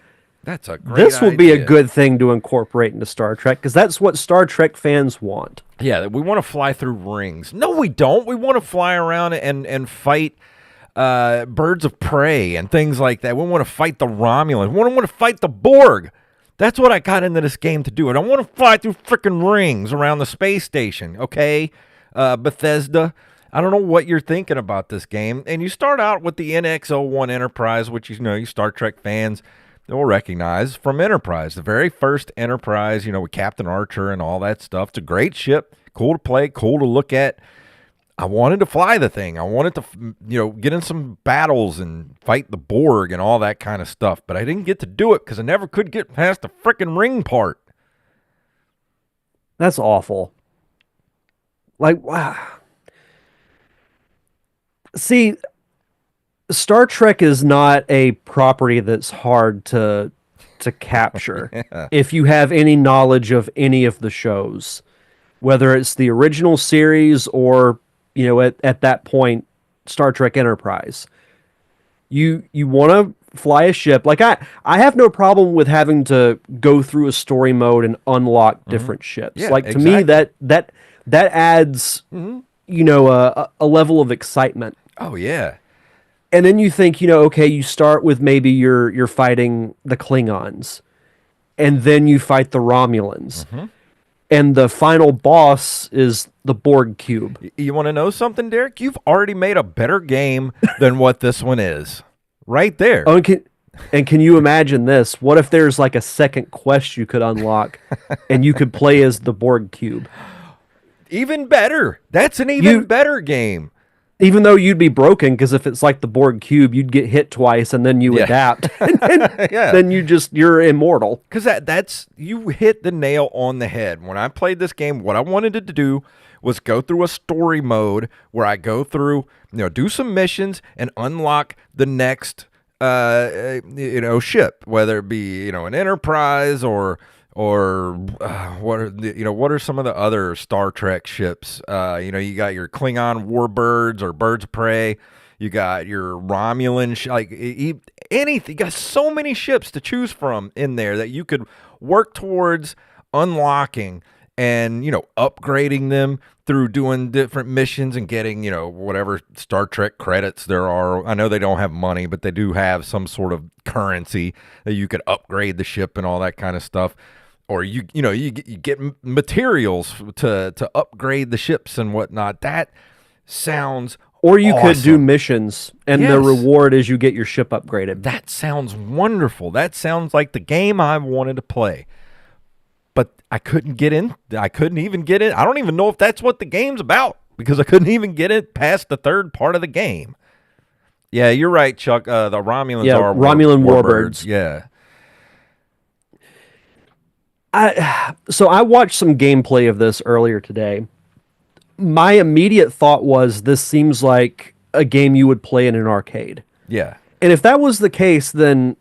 [SPEAKER 1] That's a great
[SPEAKER 2] this would be a
[SPEAKER 1] idea.
[SPEAKER 2] good thing to incorporate into Star Trek because that's what Star Trek fans want."
[SPEAKER 1] Yeah, we want to fly through rings. No, we don't. We want to fly around and fight birds of prey and things like that. We want to fight the Romulans. We want to fight the Borg. That's what I got into this game to do. I don't want to fly through freaking rings around the space station, okay? Bethesda, I don't know what you're thinking about this game. And you start out with the NX-01 Enterprise, which you Star Trek fans will recognize from Enterprise. The very first Enterprise, with Captain Archer and all that stuff. It's a great ship, cool to play, cool to look at. I wanted to fly the thing. I wanted to, get in some battles and fight the Borg and all that kind of stuff. But I didn't get to do it because I never could get past the frickin' ring part.
[SPEAKER 2] That's awful. Like, wow. See, Star Trek is not a property that's hard to capture if you have any knowledge of any of the shows, whether it's the original series or at that point Star Trek Enterprise. You want to fly a ship. Like I have no problem with having to go through a story mode and unlock different ships.
[SPEAKER 1] Yeah,
[SPEAKER 2] like to me
[SPEAKER 1] exactly.
[SPEAKER 2] that adds a level of excitement.
[SPEAKER 1] Oh, yeah.
[SPEAKER 2] And then you think, okay, you start with maybe you're fighting the Klingons, and then you fight the Romulans,
[SPEAKER 1] Hmm.
[SPEAKER 2] and the final boss is the Borg cube.
[SPEAKER 1] You want to know something, Derek? You've already made a better game than what this one is. Right there.
[SPEAKER 2] Oh, and can you imagine this? What if there's like a second quest you could unlock, and you could play as the Borg cube?
[SPEAKER 1] Even better. That's an even
[SPEAKER 2] You
[SPEAKER 1] better game.
[SPEAKER 2] Even though you'd be broken, because if it's like the Borg cube, you'd get hit twice and then you
[SPEAKER 1] Yeah.
[SPEAKER 2] adapt, and
[SPEAKER 1] Yeah.
[SPEAKER 2] then you're immortal.
[SPEAKER 1] Because that's you hit the nail on the head. When I played this game, what I wanted to do was go through a story mode where I go through, do some missions and unlock the next, ship, whether it be, an Enterprise or what are some of the other Star Trek ships? You got your Klingon warbirds or birds of prey. You got your Romulan, anything. You got so many ships to choose from in there that you could work towards unlocking and, upgrading them through doing different missions and getting, whatever Star Trek credits there are. I know they don't have money, but they do have some sort of currency that you could upgrade the ship and all that kind of stuff. Or you get materials to upgrade the ships and whatnot. That sounds
[SPEAKER 2] Or you could do
[SPEAKER 1] awesome.
[SPEAKER 2] missions, and the
[SPEAKER 1] Yes.
[SPEAKER 2] reward is you get your ship upgraded.
[SPEAKER 1] That sounds wonderful. That sounds like the game I wanted to play. But I couldn't get in. I couldn't even get in. I don't even know if that's what the game's about because I couldn't even get it past the third part of the game. Yeah, you're right, Chuck. The Romulans
[SPEAKER 2] Yeah,
[SPEAKER 1] are
[SPEAKER 2] Romulan
[SPEAKER 1] warbirds.
[SPEAKER 2] warbirds.
[SPEAKER 1] Yeah.
[SPEAKER 2] So I watched some gameplay of this earlier today. My immediate thought was this seems like a game you would play in an arcade.
[SPEAKER 1] Yeah.
[SPEAKER 2] And if that was the case, then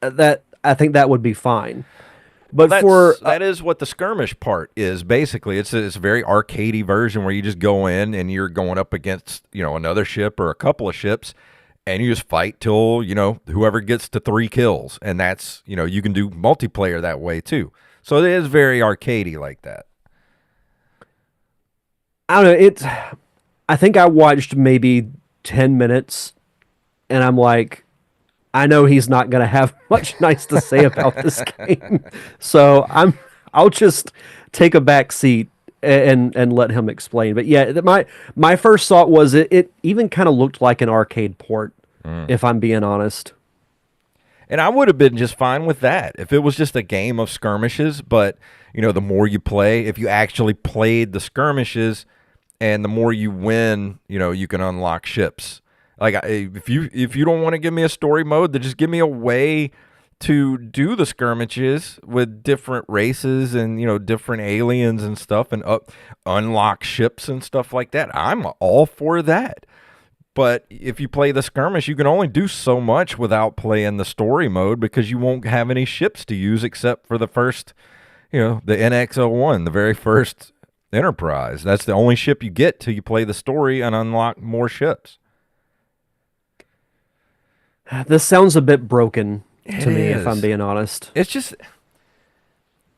[SPEAKER 2] that I think that would be fine.
[SPEAKER 1] Well,
[SPEAKER 2] But for
[SPEAKER 1] that is what the skirmish part is. Basically, it's a very arcadey version where you just go in and you're going up against another ship or a couple of ships, and you just fight till whoever gets to 3 kills, and that's you can do multiplayer that way too. So it is very arcadey like that.
[SPEAKER 2] I don't know, I think I watched maybe 10 minutes, and I'm like, I know he's not going to have much nice to say about this game. So I'll just take a back seat and let him explain. But yeah, my first thought was it even kind of looked like an arcade port, if I'm being honest.
[SPEAKER 1] And I would have been just fine with that if it was just a game of skirmishes. But the more you play, if you actually played the skirmishes, and the more you win, you can unlock ships. Like if you don't want to give me a story mode, then just give me a way to do the skirmishes with different races and different aliens and stuff, and unlock ships and stuff like that. I'm all for that. But if you play the skirmish, you can only do so much without playing the story mode because you won't have any ships to use except for the first, the NX-01, the very first Enterprise. That's the only ship you get till you play the story and unlock more ships.
[SPEAKER 2] This sounds a bit broken to me, if I'm
[SPEAKER 1] is.
[SPEAKER 2] being honest.
[SPEAKER 1] It's just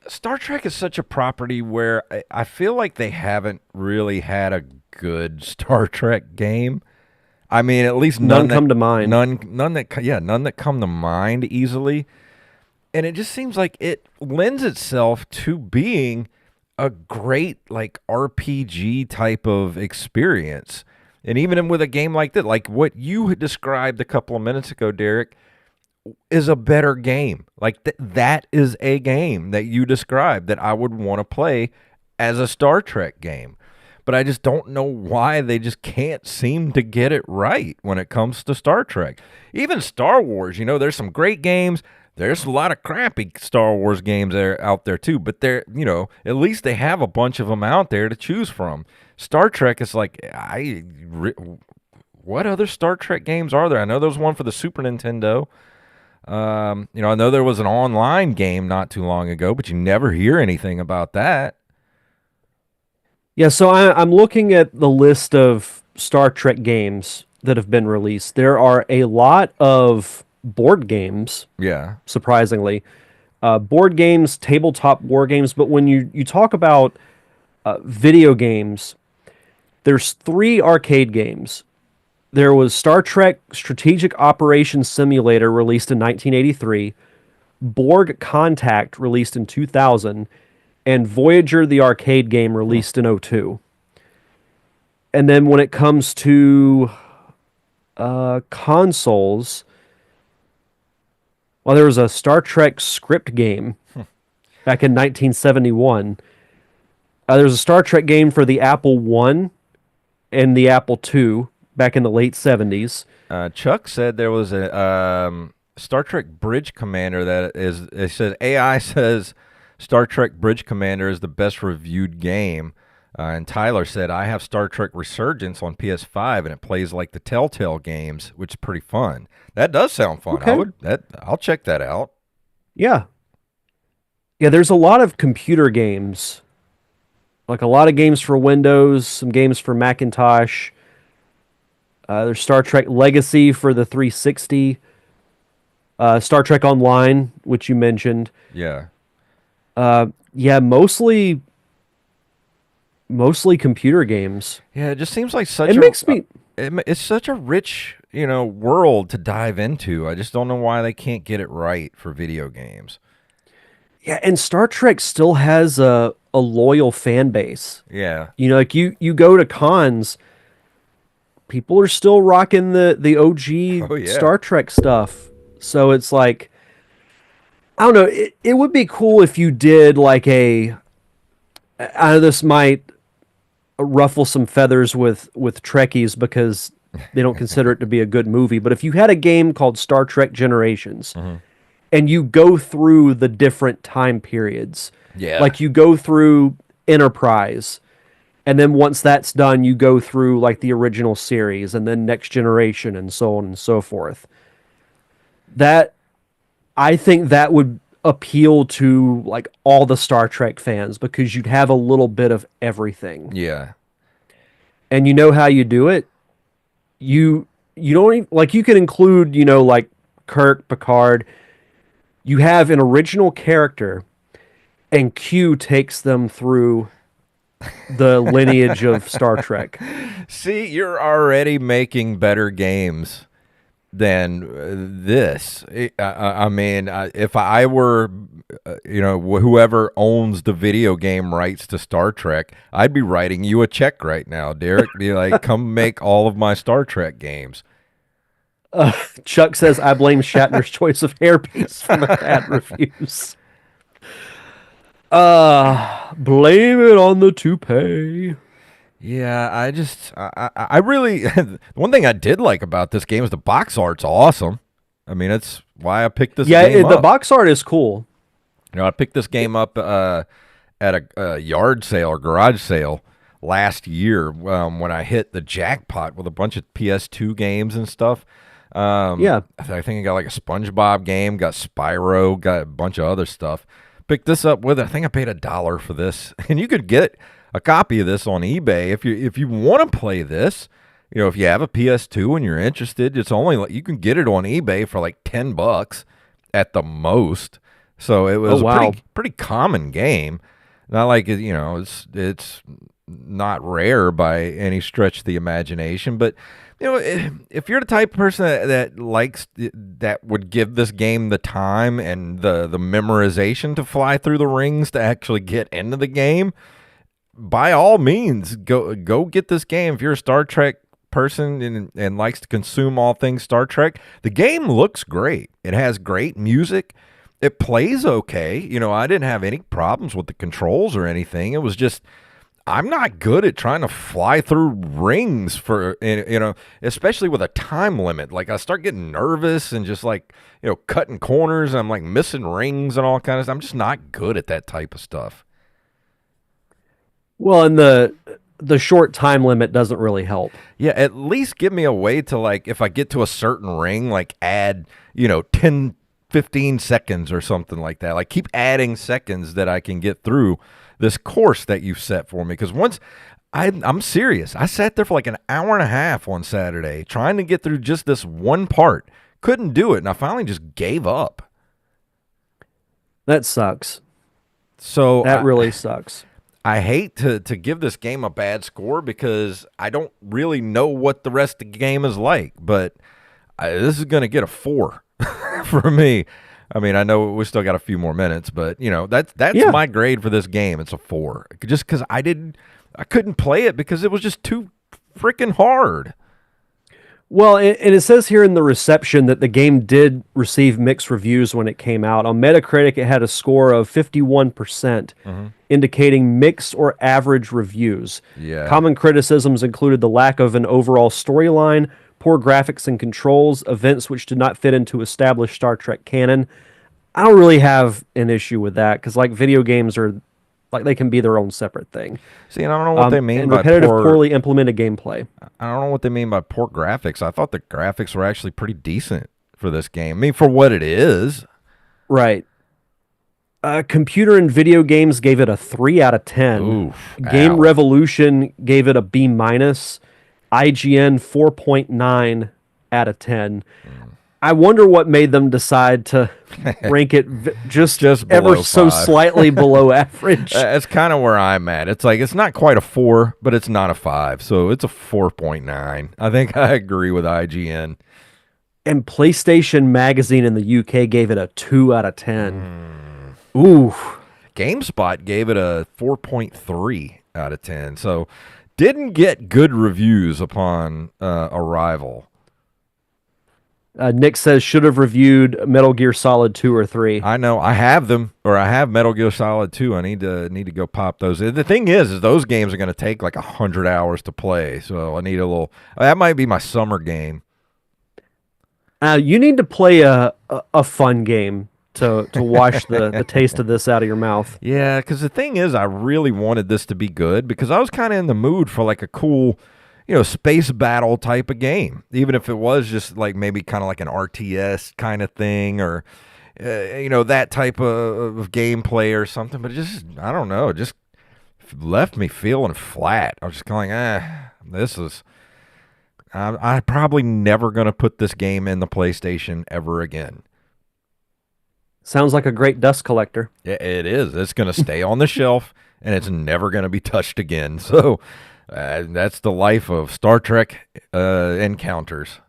[SPEAKER 1] Star Trek is such a property where I feel like they haven't really had a good Star Trek game. I mean, at least
[SPEAKER 2] None come to mind.
[SPEAKER 1] None that come to mind easily. And it just seems like it lends itself to being a great like RPG type of experience. And even with a game like that, like what you had described a couple of minutes ago, Derek, is a better game. Like that is a game that you described that I would want to play as a Star Trek game. But I just don't know why they just can't seem to get it right when it comes to Star Trek. Even Star Wars, there's some great games. There's a lot of crappy Star Wars games out there too, but at least they have a bunch of them out there to choose from. Star Trek is like, what other Star Trek games are there? I know there was one for the Super Nintendo. I know there was an online game not too long ago, but you never hear anything about that.
[SPEAKER 2] Yeah, so I'm looking at the list of Star Trek games that have been released. There are a lot of board games,
[SPEAKER 1] Yeah.
[SPEAKER 2] surprisingly. Board games, tabletop war games, but when you talk about video games, there's 3 arcade games. There was Star Trek Strategic Operations Simulator released in 1983, Borg Contact released in 2000, and Voyager the arcade game
[SPEAKER 1] Hmm.
[SPEAKER 2] released in '02. And then when it comes to consoles, well, there was a Star Trek script game back in 1971. There was a Star Trek game for the Apple One and the Apple II back in the late '70s.
[SPEAKER 1] Chuck said there was a Star Trek Bridge Commander that is. It says AI says Star Trek Bridge Commander is the best reviewed game. And Tyler said I have Star Trek Resurgence on PS5 and it plays like the Telltale games, which is pretty fun. That does sound fun.
[SPEAKER 2] Okay.
[SPEAKER 1] I'll check that out.
[SPEAKER 2] Yeah. Yeah, there's a lot of computer games. Like a lot of games for Windows, some games for Macintosh. There's Star Trek Legacy for the 360. Star Trek Online, which you mentioned.
[SPEAKER 1] Yeah.
[SPEAKER 2] Yeah, mostly computer games.
[SPEAKER 1] Yeah, it just seems like
[SPEAKER 2] It makes me
[SPEAKER 1] it's such a rich, world to dive into. I just don't know why they can't get it right for video games.
[SPEAKER 2] yeah, and Star Trek still has a loyal fan base.
[SPEAKER 1] Yeah.
[SPEAKER 2] You know, like you go to cons, people are still rocking the OG
[SPEAKER 1] Oh yeah.
[SPEAKER 2] Star Trek stuff. So it's like I don't know, it would be cool if you did like I know this might ruffle some feathers with Trekkies because they don't consider it to be a good movie, but if you had a game called Star Trek Generations
[SPEAKER 1] Hmm.
[SPEAKER 2] and you go through the different time periods,
[SPEAKER 1] Yeah.
[SPEAKER 2] like you go through Enterprise, and then once that's done, you go through like the original series and then Next Generation and so on and so forth. That I think that would appeal to like all the Star Trek fans because you'd have a little bit of everything.
[SPEAKER 1] Yeah.
[SPEAKER 2] And you know how you do it? You don't even, like you can include, like Kirk, Picard. You have an original character and Q takes them through the lineage of Star Trek.
[SPEAKER 1] See, you're already making better games than this. I mean, if I were, whoever owns the video game rights to Star Trek, I'd be writing you a check right now, Derek. Be like, come make all of my Star Trek games.
[SPEAKER 2] Chuck says, I blame Shatner's choice of hairpiece for the bad reviews. Blame it on the toupee.
[SPEAKER 1] Yeah, I really, the one thing I did like about this game is the box art's awesome. I mean, that's why I picked this
[SPEAKER 2] Yeah,
[SPEAKER 1] game
[SPEAKER 2] the
[SPEAKER 1] up.
[SPEAKER 2] box art is cool.
[SPEAKER 1] I picked this game up at a yard sale or garage sale last year when I hit the jackpot with a bunch of PS2 games and stuff.
[SPEAKER 2] Yeah.
[SPEAKER 1] I think I got like a SpongeBob game, got Spyro, got a bunch of other stuff. Picked this up with it. I think I paid $1 for this, and you could get a copy of this on eBay if you want to play this. If you have a PS2 and you're interested, it's only like you can get it on eBay for like $10 at the most. So it was
[SPEAKER 2] Oh,
[SPEAKER 1] a
[SPEAKER 2] wow.
[SPEAKER 1] pretty common game. Not like it's not rare by any stretch of the imagination, but if you're the type of person that likes that would give this game the time and the memorization to fly through the rings to actually get into the game, by all means go get this game. If you're a Star Trek person and likes to consume all things Star Trek, the game looks great. It has great music. It plays okay. I didn't have any problems with the controls or anything. It was just I'm not good at trying to fly through rings for, especially with a time limit. Like I start getting nervous and just like, cutting corners. I'm like missing rings and all kinds of stuff. I'm just not good at that type of stuff.
[SPEAKER 2] Well, and the short time limit doesn't really help.
[SPEAKER 1] Yeah, at least give me a way to like, if I get to a certain ring, like add, 10, 15 seconds or something like that. Like keep adding seconds that I can get through this course that you've set for me. Because once I'm serious, I sat there for like an hour and a half on Saturday trying to get through just this one part. Couldn't do it, and I finally just gave up.
[SPEAKER 2] That sucks.
[SPEAKER 1] So
[SPEAKER 2] That really sucks.
[SPEAKER 1] I hate to give this game a bad score because I don't really know what the rest of the game is like, but this is going to get a 4 for me. I mean, I know we still got a few more minutes, but that's
[SPEAKER 2] Yeah.
[SPEAKER 1] my grade for this game. It's a 4, just because I couldn't play it because it was just too freaking hard.
[SPEAKER 2] Well, and it says here in the reception that the game did receive mixed reviews when it came out. On Metacritic, it had a score of 51%, indicating mixed or average reviews.
[SPEAKER 1] Yeah.
[SPEAKER 2] Common criticisms included the lack of an overall storyline, poor graphics and controls, events which did not fit into established Star Trek canon. I don't really have an issue with that because, like, video games are like they can be their own separate thing.
[SPEAKER 1] See, and I don't know what they mean
[SPEAKER 2] And
[SPEAKER 1] by
[SPEAKER 2] repetitive, poorly implemented gameplay.
[SPEAKER 1] I don't know what they mean by poor graphics. I thought the graphics were actually pretty decent for this game. I mean, for what it is.
[SPEAKER 2] Right. Computer and Video Games gave it a 3 out of 10.
[SPEAKER 1] Oof,
[SPEAKER 2] Game
[SPEAKER 1] ow.
[SPEAKER 2] Revolution gave it a B minus. IGN 4.9 out of 10. I wonder what made them decide to rank it just ever
[SPEAKER 1] below
[SPEAKER 2] so
[SPEAKER 1] 5.
[SPEAKER 2] slightly below average.
[SPEAKER 1] That's kind of where I'm at. It's like it's not quite a 4, but it's not a 5, so it's a 4.9. I think I agree with IGN.
[SPEAKER 2] And PlayStation Magazine in the UK gave it a 2 out of 10. Ooh.
[SPEAKER 1] GameSpot gave it a 4.3 out of 10, so didn't get good reviews upon arrival.
[SPEAKER 2] Nick says should have reviewed Metal Gear Solid 2 or 3.
[SPEAKER 1] I know I have them, or I have Metal Gear Solid 2. I need to go pop those. The thing is those games are going to take like 100 hours to play, so I need a little. That might be my summer game.
[SPEAKER 2] You need to play a fun game to wash the taste of this out of your mouth.
[SPEAKER 1] Yeah, because the thing is, I really wanted this to be good because I was kind of in the mood for like a cool, space battle type of game, even if it was just like maybe kind of like an RTS kind of thing or, that type of gameplay or something. But I don't know, it just left me feeling flat. I was just going, this is. I'm probably never going to put this game in the PlayStation ever again.
[SPEAKER 2] Sounds like a great dust collector.
[SPEAKER 1] It is. It's going to stay on the shelf, and it's never going to be touched again. So that's the life of Star Trek encounters.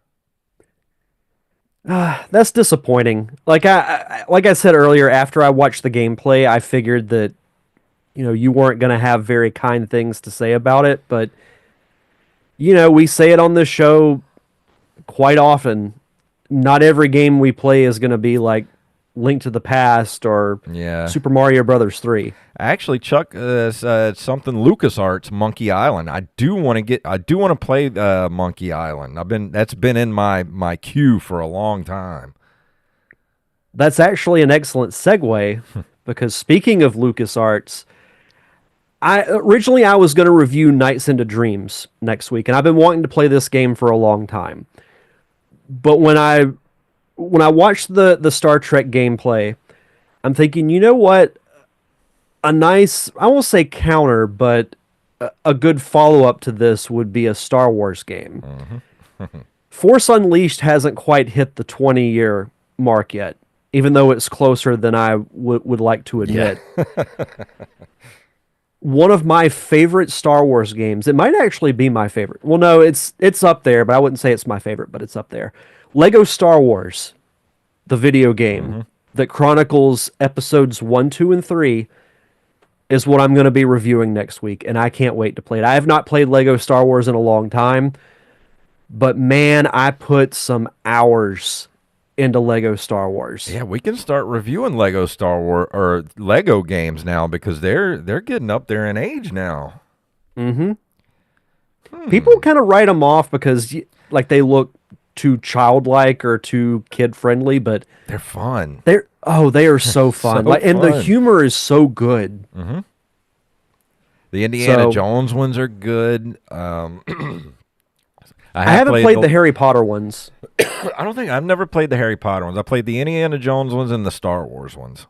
[SPEAKER 2] That's disappointing. Like I said earlier, after I watched the gameplay, I figured that you weren't going to have very kind things to say about it, but we say it on this show quite often. Not every game we play is going to be like Link to the Past or Super Mario Brothers 3.
[SPEAKER 1] Actually, Chuck, something LucasArts Monkey Island. I do want to play Monkey Island. That's been in my queue for a long time.
[SPEAKER 2] That's actually an excellent segue because speaking of LucasArts, I was going to review Nights into Dreams next week, and I've been wanting to play this game for a long time. But when I watched the Star Trek gameplay, I'm thinking, you know what? A nice, I won't say counter, but a good follow-up to this would be a Star Wars game.
[SPEAKER 1] Mm-hmm.
[SPEAKER 2] Force Unleashed hasn't quite hit the 20-year mark yet, even though it's closer than I would like to admit. Yeah. One of my favorite Star Wars games, it might actually be my favorite. Well, no, it's up there, but I wouldn't say it's my favorite, but it's up there. Lego Star Wars, the video game that chronicles episodes 1, 2, and 3, is what I'm going to be reviewing next week, and I can't wait to play it. I have not played Lego Star Wars in a long time, but man, I put some hours into Lego Star Wars.
[SPEAKER 1] Yeah, we can start reviewing Lego Star Wars or Lego games now because they're getting up there in age now.
[SPEAKER 2] People kind of write them off because like they look too childlike or too kid friendly, but
[SPEAKER 1] they're fun.
[SPEAKER 2] They are so fun.
[SPEAKER 1] So
[SPEAKER 2] and the
[SPEAKER 1] fun.
[SPEAKER 2] humor is so good.
[SPEAKER 1] The Indiana Jones ones are good.
[SPEAKER 2] I haven't played the Harry Potter ones.
[SPEAKER 1] I've never played the Harry Potter ones. I played the Indiana Jones ones and the Star Wars ones.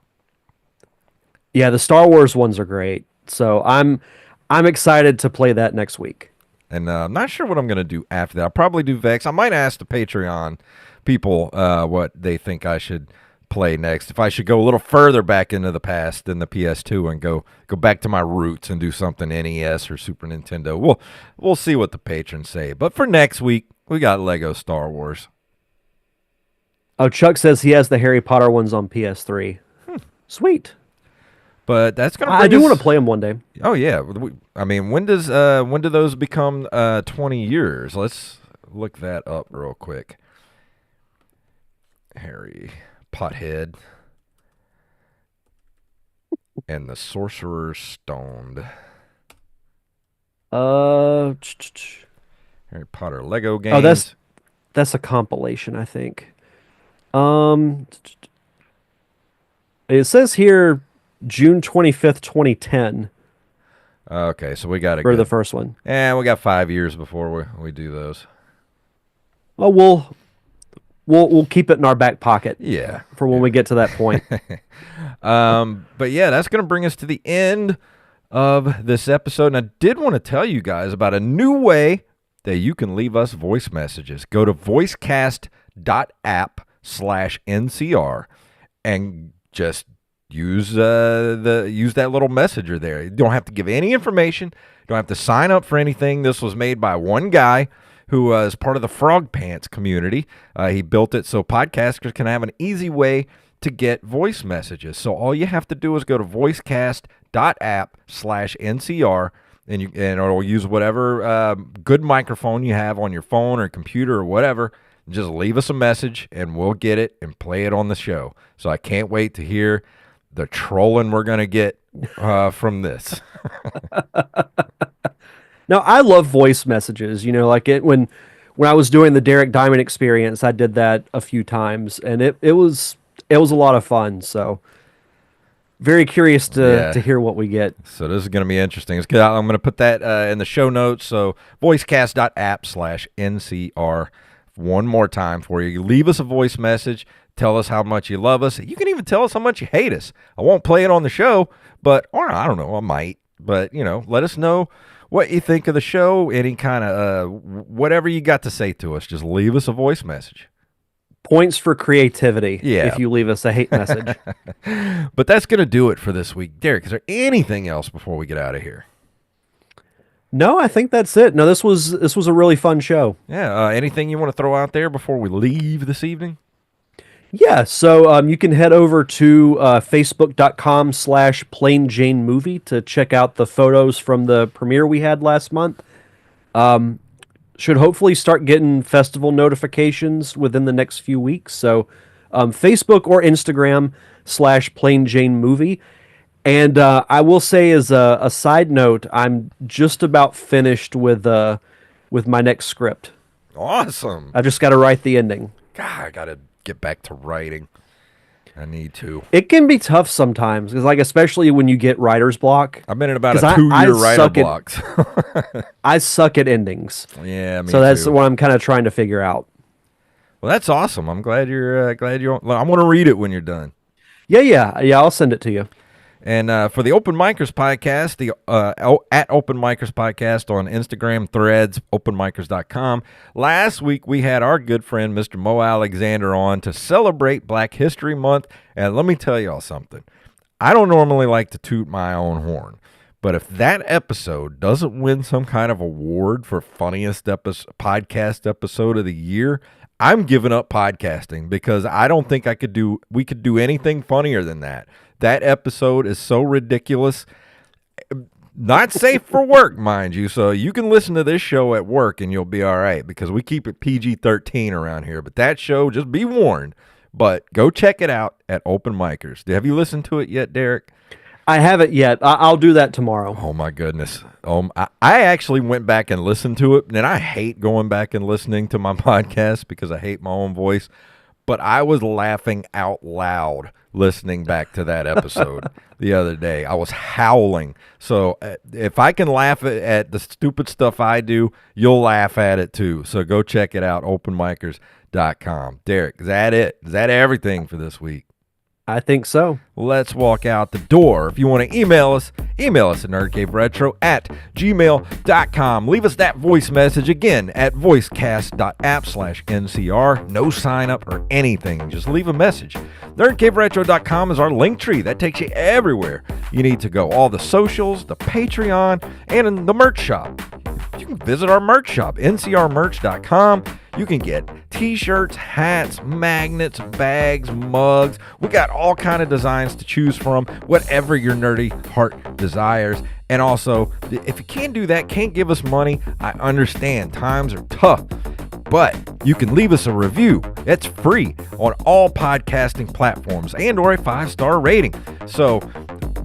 [SPEAKER 2] Yeah, the Star Wars ones are great. So I'm excited to play that next week.
[SPEAKER 1] And I'm not sure what I'm going to do after that. I'll probably do Vex. I might ask the Patreon people what they think I should play next. If I should go a little further back into the past than the PS2 and go back to my roots and do something NES or Super Nintendo. We'll see what the patrons say. But for next week, we got Lego Star Wars.
[SPEAKER 2] Oh, Chuck says he has the Harry Potter ones on PS3. Sweet.
[SPEAKER 1] But that's gonna.
[SPEAKER 2] I do want to play them one day.
[SPEAKER 1] Oh yeah. I mean, when do those become 20 years? Let's look that up real quick. Harry Pothead and the Sorcerer's Stone.
[SPEAKER 2] Harry
[SPEAKER 1] Harry Potter Lego games.
[SPEAKER 2] Oh, that's a compilation, I think. It says here June 25th, 2010.
[SPEAKER 1] Okay, so we got
[SPEAKER 2] for the first one.
[SPEAKER 1] And we got 5 years before we do those.
[SPEAKER 2] Oh, we'll keep it in our back pocket.
[SPEAKER 1] Yeah.
[SPEAKER 2] For when we get to that point.
[SPEAKER 1] But yeah, that's going to bring us to the end of this episode. And I did want to tell you guys about a new way that you can leave us voice messages. Go to voicecast.app/NCR and just use that little messenger there. You don't have to give any information. You don't have to sign up for anything. This was made by one guy who is part of the Frog Pants community. He built it so podcasters can have an easy way to get voice messages. So all you have to do is go to voicecast.app/NCR and it'll use whatever good microphone you have on your phone or computer or whatever. Just leave us a message and we'll get it and play it on the show. So I can't wait to hear the trolling we're going to get from this.
[SPEAKER 2] Now, I love voice messages. You know, like when I was doing the Derek Diamond experience, I did that a few times, and it was a lot of fun. So, very curious to hear what we get.
[SPEAKER 1] So this is going to be interesting. I'm going to put that in the show notes. So voicecast.app/NCR one more time for you. Leave us a voice message. Tell us how much you love us. You can even tell us how much you hate us. I won't play it on the show, or I don't know, I might. But, let us know what you think of the show, any kind of whatever you got to say to us. Just leave us a voice message.
[SPEAKER 2] Points for creativity if you leave us a hate message.
[SPEAKER 1] But that's going to do it for this week. Derek, is there anything else before we get out of here?
[SPEAKER 2] No, I think that's it. No, this was a really fun show.
[SPEAKER 1] Yeah. Anything you want to throw out there before we leave this evening?
[SPEAKER 2] Yeah, so you can head over to facebook.com/PlainJaneMovie to check out the photos from the premiere we had last month. Should hopefully start getting festival notifications within the next few weeks. So Facebook or Instagram/PlainJaneMovie. And I will say as a side note, I'm just about finished with my next script.
[SPEAKER 1] Awesome.
[SPEAKER 2] I've just got to write the ending.
[SPEAKER 1] God, I got to get back to writing. I need to.
[SPEAKER 2] It can be tough sometimes, because especially when you get writer's block.
[SPEAKER 1] I've been in about a 2-year writer block.
[SPEAKER 2] I suck at endings.
[SPEAKER 1] Yeah, me
[SPEAKER 2] so that's
[SPEAKER 1] too.
[SPEAKER 2] what I'm kind of trying to figure out.
[SPEAKER 1] Well, that's awesome. I'm glad you're. I want to read it when you're done.
[SPEAKER 2] Yeah. I'll send it to you.
[SPEAKER 1] And for the Open Micers podcast, at Open Micers podcast on Instagram, Threads, openmicers.com. Last week we had our good friend Mr. Mo Alexander on to celebrate Black History Month. And let me tell y'all something. I don't normally like to toot my own horn, but if that episode doesn't win some kind of award for funniest podcast episode of the year, I'm giving up podcasting, because I don't think we could do anything funnier than that. That episode is so ridiculous. Not safe for work, mind you. So you can listen to this show at work and you'll be all right, because we keep it PG-13 around here. But that show, just be warned. But go check it out at Open Micers. Have you listened to it yet, Derek?
[SPEAKER 2] I haven't yet. I'll do that tomorrow.
[SPEAKER 1] Oh, my goodness. I actually went back and listened to it, and I hate going back and listening to my podcast because I hate my own voice. But I was laughing out loud listening back to that episode the other day. I was howling. So if I can laugh at the stupid stuff I do, you'll laugh at it too. So go check it out, openmicers.com. Derek, is that it? Is that everything for this week?
[SPEAKER 2] I think so.
[SPEAKER 1] Let's walk out the door. If you want to email us at nerdcaveretro@gmail.com. Leave us that voice message again at voicecast.app/NCR. No sign up or anything. Just leave a message. Nerdcaveretro.com is our link tree. That takes you everywhere you need to go. All the socials, the Patreon, and the merch shop. You can visit our merch shop, ncrmerch.com. You can get t-shirts, hats, magnets, bags, mugs. We got all kind of designs to choose from, whatever your nerdy heart desires. And also, if you can't do that, can't give us money, I understand. Times are tough. But you can leave us a review. It's free on all podcasting platforms and or a 5-star rating. So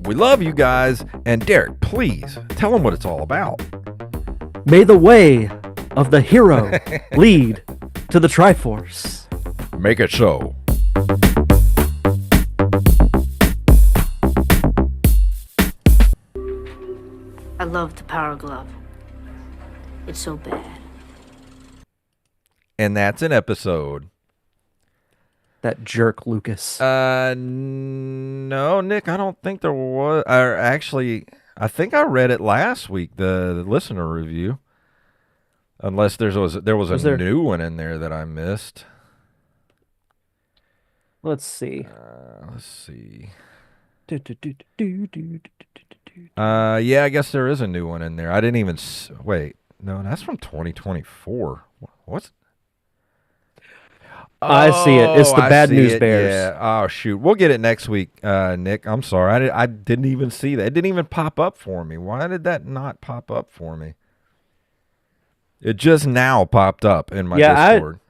[SPEAKER 1] we love you guys. And Derek, please tell them what it's all about.
[SPEAKER 2] May the way of the hero lead to the Triforce.
[SPEAKER 1] Make it so.
[SPEAKER 3] I love the Power Glove. It's so bad.
[SPEAKER 1] And that's an episode.
[SPEAKER 2] That jerk Lucas.
[SPEAKER 1] No, Nick, I don't think there was. Or actually, I think I read it last week, the listener review. Unless there was a new one in there that I missed.
[SPEAKER 2] Let's see.
[SPEAKER 1] Let's see.
[SPEAKER 2] Yeah,
[SPEAKER 1] I guess there is a new one in there. I didn't even wait. No, that's from 2024. What's?
[SPEAKER 2] I see it. It's the Bad News Bears.
[SPEAKER 1] Yeah. Oh shoot, we'll get it next week, Nick. I'm sorry. I didn't even see that. It didn't even pop up for me. Why did that not pop up for me? It just now popped up in my Discord.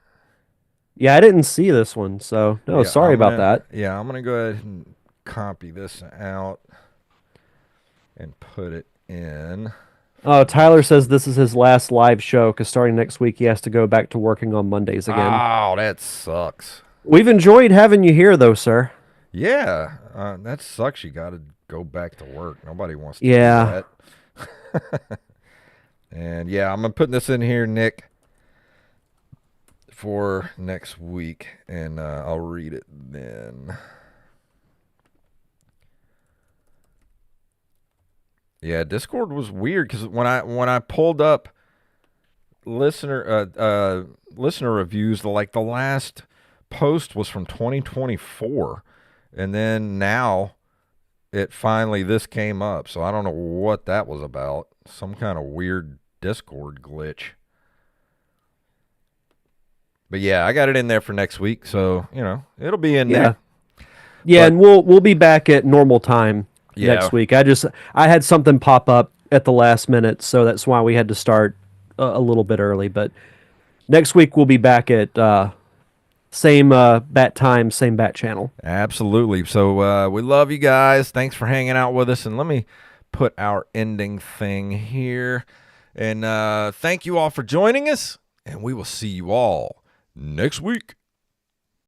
[SPEAKER 2] I didn't see this one, so no, sorry about that.
[SPEAKER 1] Yeah, I'm going to go ahead and copy this out and put it in.
[SPEAKER 2] Oh, Tyler says this is his last live show because starting next week he has to go back to working on Mondays again.
[SPEAKER 1] Oh, that sucks.
[SPEAKER 2] We've enjoyed having you here, though, sir.
[SPEAKER 1] Yeah, that sucks. You got to go back to work. Nobody wants to do that. And yeah, I'm going to put this in here, Nick, for next week, and I'll read it then. Yeah, Discord was weird because when I pulled up listener reviews, the last post was from 2024, and then now this came up. So I don't know what that was about. Some kind of weird Discord glitch. But yeah, I got it in there for next week, so it'll be in there.
[SPEAKER 2] Yeah, and we'll be back at normal time next week. I had something pop up at the last minute, so that's why we had to start a little bit early. But next week we'll be back at same bat time, same bat channel.
[SPEAKER 1] Absolutely. So we love you guys. Thanks for hanging out with us, and let me put our ending thing here. And thank you all for joining us, and we will see you all next week.